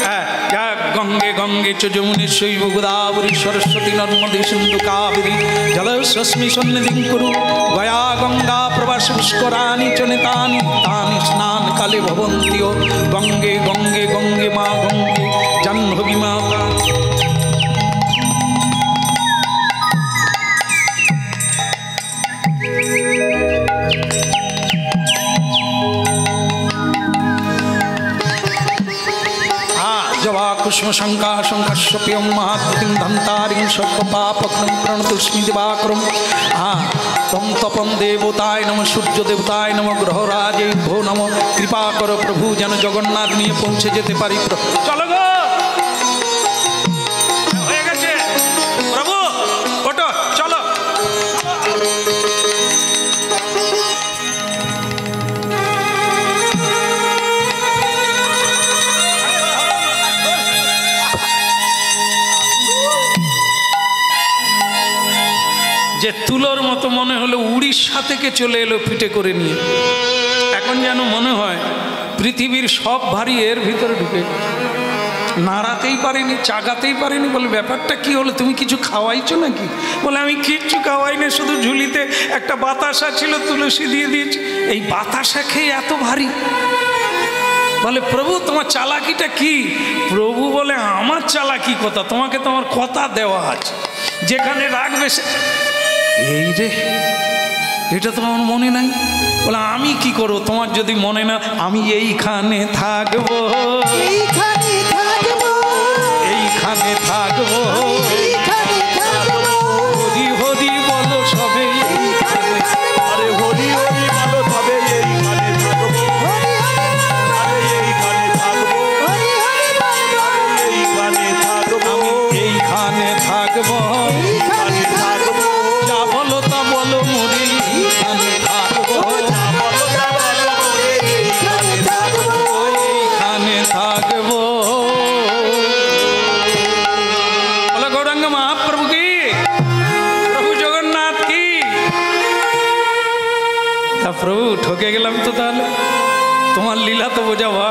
হ্যাঁ, গঙ্গে গঙ্গে চ যমুনে শৈব গোদাবরী সরস্বতী নর্মদে সিন্ধু কাবেরী জলস্মি সন্নিধিং কুরু গয়া গঙ্গা প্রবাস পুষ্করাণি চ নিতানি তানি স্নান কালে ভবন্তিও গঙ্গে গঙ্গে গঙ্গে মা গঙ্গে জাহ্নবী মাতা। কুষ্ম শঙ্কা শঙ্কর্ষপ্রিয়ং মহাত্মতিং ধন্তারিং সর্বপাপগ্নং প্রণতস্মি দিবাকরম। তম তপম দেবতায় নম, সূর্য দেবতায় নম, গ্রহরাজে ভো নম। কৃপা করো প্রভু যেন জগন্নাথ নিয়ে পৌঁছে যেতে পারি। চলো গো, হয়ে গেছে প্রভু, ওটো চলো। যে তুলোর মতো মনে হলো উড়িষ্যা থেকে চলে এলো পিঠে করে নিয়ে, এখন যেন মনে হয় পৃথিবীর সব ভারী এর ভিতরে ঢুকে, নাড়াতেই পারেনি, চাগাতেই পারেনি। বলে ব্যাপারটা কি হলো, তুমি কিছু খাওয়াইছো নাকি? বলে আমি কিচ্ছু খাওয়াই না, শুধু ঝুলিতে একটা বাতাসা ছিল, তুলসী দিয়ে দিয়েছি, এই বাতাসা খেয়ে এত ভারী। বলে প্রভু তোমার চালাকিটা কি? প্রভু বলে আমার চালাকি কথা, তোমাকে তোমার কথা দেওয়া আছে, যেখানে রাখবে সে। এই রে এটা তো আমার মনে নাই। বলে আমি কি করবো, তোমার যদি মনে না, আমি এইখানে থাকবো, এইখানে থাকবো, এইখানে থাকবো, এইখানে থাকবো, হরি হরি বলো সবে এইখানে। আরে হরি হরি বলো তবে এইখানে থাকবো, হরি হরি আরে এইখানে থাকবো, হরি হরি বলবো, এইখানে থাকবো, এইখানে থাকবো, এইখানে থাকবো, যা বলো তা বলো মরি এইখানে থাকবো, বলো তা বলো করে এইখানে থাকবো, এইখানে থাকবো। বলো গৌরাঙ্গ মহাপ্রভু কি, প্রভু জগন্নাথ কি। তা প্রভু ঠকে গেলাম তো তাহলে, তোমার লীলা তো বোঝাবা।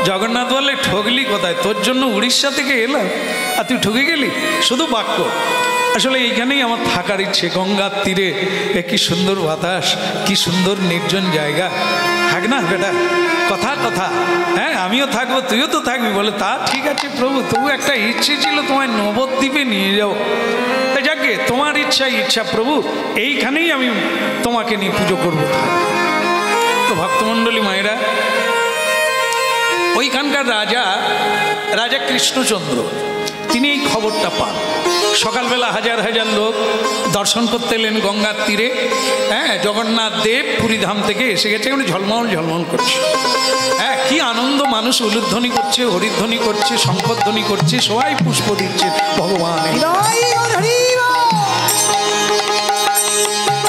জগন্নাথ বলে ঠকলি কোথায়, তোর জন্য উড়িষ্যা থেকে এলাম আর তুই ঠকে গেলি। শুধু বাক্য, আসলে এইখানেই আমার থাকার ইচ্ছে। গঙ্গার তীরে কি সুন্দর বাতাস, কি সুন্দর নির্জন জায়গা। থাক না বেটা, কথা কথা, হ্যাঁ আমিও থাকবো, তুইও তো থাকবি। বলে তা ঠিক আছে প্রভু, তবু একটা ইচ্ছে ছিল তোমায় নবদ্বীপে নিয়ে যাও। তা যাকে তোমার ইচ্ছা প্রভু, এইখানেই আমি তোমাকে নিয়ে পুজো করবো। তো ভক্তমণ্ডলী মায়েরা, ওইখানকার রাজা কৃষ্ণচন্দ্র, তিনি এই খবরটা পান। সকালবেলা হাজার হাজার লোক দর্শন করতে এলেন গঙ্গার তীরে। হ্যাঁ, জগন্নাথ দেব পুরীধাম থেকে এসে গেছে, এখানে ঝলমল ঝলমল করছে। হ্যাঁ, কি আনন্দ, মানুষ উলুধ্বনি করছে, হরিধ্বনি করছে, শঙ্খধ্বনি করছে, সবাই পুষ্প দিচ্ছে ভগবান। হরি হরি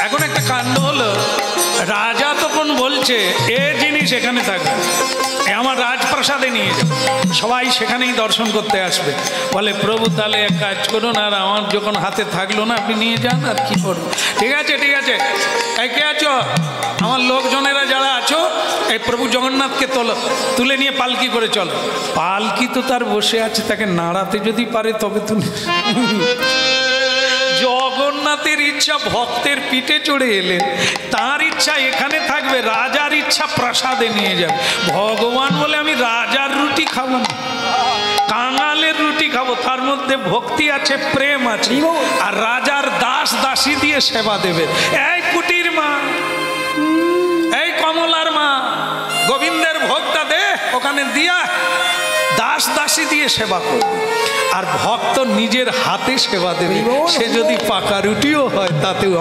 এখন একটা কাণ্ড হলো, রাজা তখন বলছে এ জিনিস এখানে থাকবে, আমার রাজপ্রাসাদে নিয়ে যাবে, সবাই সেখানেই দর্শন করতে আসবে। বলে প্রভু তাহলে এক কাজ করুন, আর আমার যখন হাতে থাকলো না, আপনি নিয়ে যান, আর কি করবো। ঠিক আছে ঠিক আছে, কে আছো, আমার লোকজনেরা যারা আছো, এই প্রভু জগন্নাথকে তুলে নিয়ে পালকি করে চলো। পালকি তো তার বসে আছে, তাকে নাড়াতে যদি পারে তবে তুমি। জগন্নাথের ইচ্ছা ভক্তের পিঠে চড়ে এলেন, তার ইচ্ছা এখানে থাকবে, রাজার ইচ্ছা প্রাসাদে নিয়ে যাবে। ভগবান বলে আমি রাজার রুটি খাবো না, কাঙালের রুটি খাবো, তার মধ্যে ভক্তি আছে, প্রেম আছে, আর রাজার দাস দাসী দিয়ে সেবা দেবে। এই কুটির মা, এই কমলার মা, গোবিন্দের ভোগটা দে, ওখানে দিয়া দাস দাসী দিয়ে সেবা করবে, আর ভক্ত নিজের হাতে সেবা দেবে। সে যদি পাকা রুটিও হয় তাতেও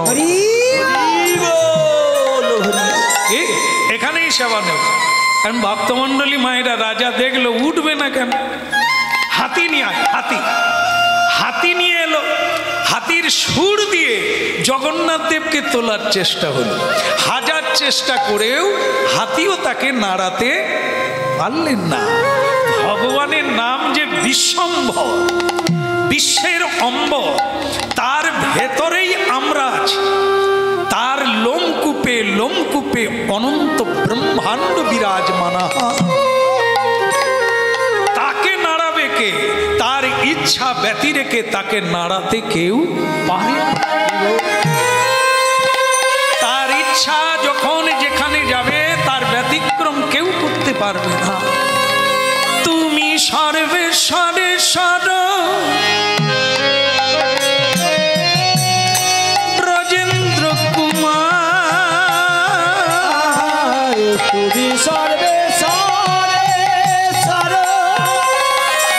এখানেই সেবা নেব। কারণ ভক্তমণ্ডলী মায়েরা, রাজা দেখলো উঠবে না কেন, হাতি নিয়ে হাতি নিয়ে এলো, হাতির সুর দিয়ে জগন্নাথ দেবকে তোলার চেষ্টা হলো। হাজার চেষ্টা করেও হাতিও তাকে নাড়াতে পারলেন না। ভগবানের নাম যে বিশ্বম্ভর, বিশ্বের অম্বর, তার ভেতরেই আমরা আছি। তার লোমকূপে লোমকূপে অনন্ত ব্রহ্মাণ্ড বিরাজমানা। তাকে নাড়াবে কে, তার ইচ্ছা ব্যতি রেখে তাকে নাড়াতে কেউ পারে না। তার ইচ্ছা যখন যেখানে যাবে, তার ব্যতিক্রম কেউ করতে পারবে না। তুমি সর্বেশ্বরেশ্বর ব্রজেন্দ্র কুমার, তুমি সর্বেশ্বরেশ্বর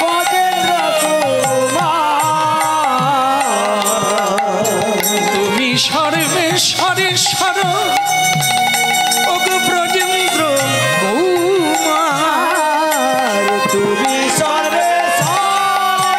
ব্রজেন্দ্র কুমার, তুমি সর্বেশ্বরেশ্বর ওগো ব্রজেন্দ্র কুমার, তুমি সর্বেশ্বরেশ্বর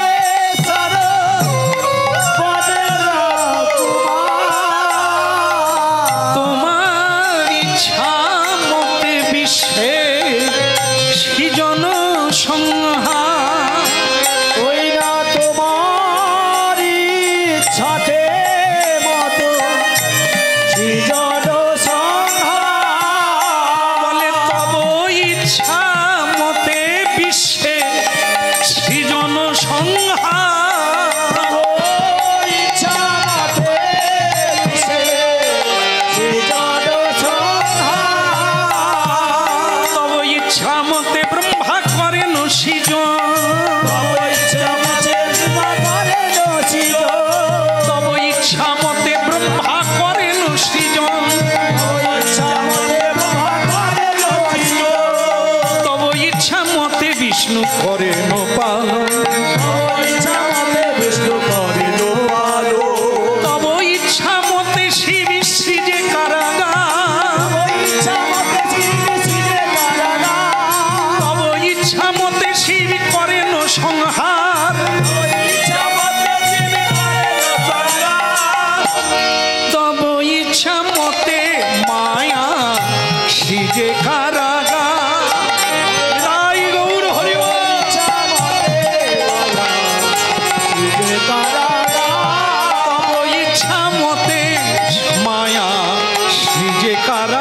বিষ্ণু করেন পালন, ইচ্ছা মতে বিষ্ণু করেন পালন, তব ইচ্ছা মতে শিব সৃজে কারাগার, ইচ্ছা মতে শিব সৃজে কারাগার, তব ইচ্ছা মতে শিব করেন সংহার, ইচ্ছা মতে শিব করেন সংহার, তব ইচ্ছা মতে মায়া সৃজে কারাগার। রাই গৌর হরি বল। ইচ্ছা মতে সৃজে কারাগার, তব ইচ্ছা মতে মায়া সৃজে কারাগার।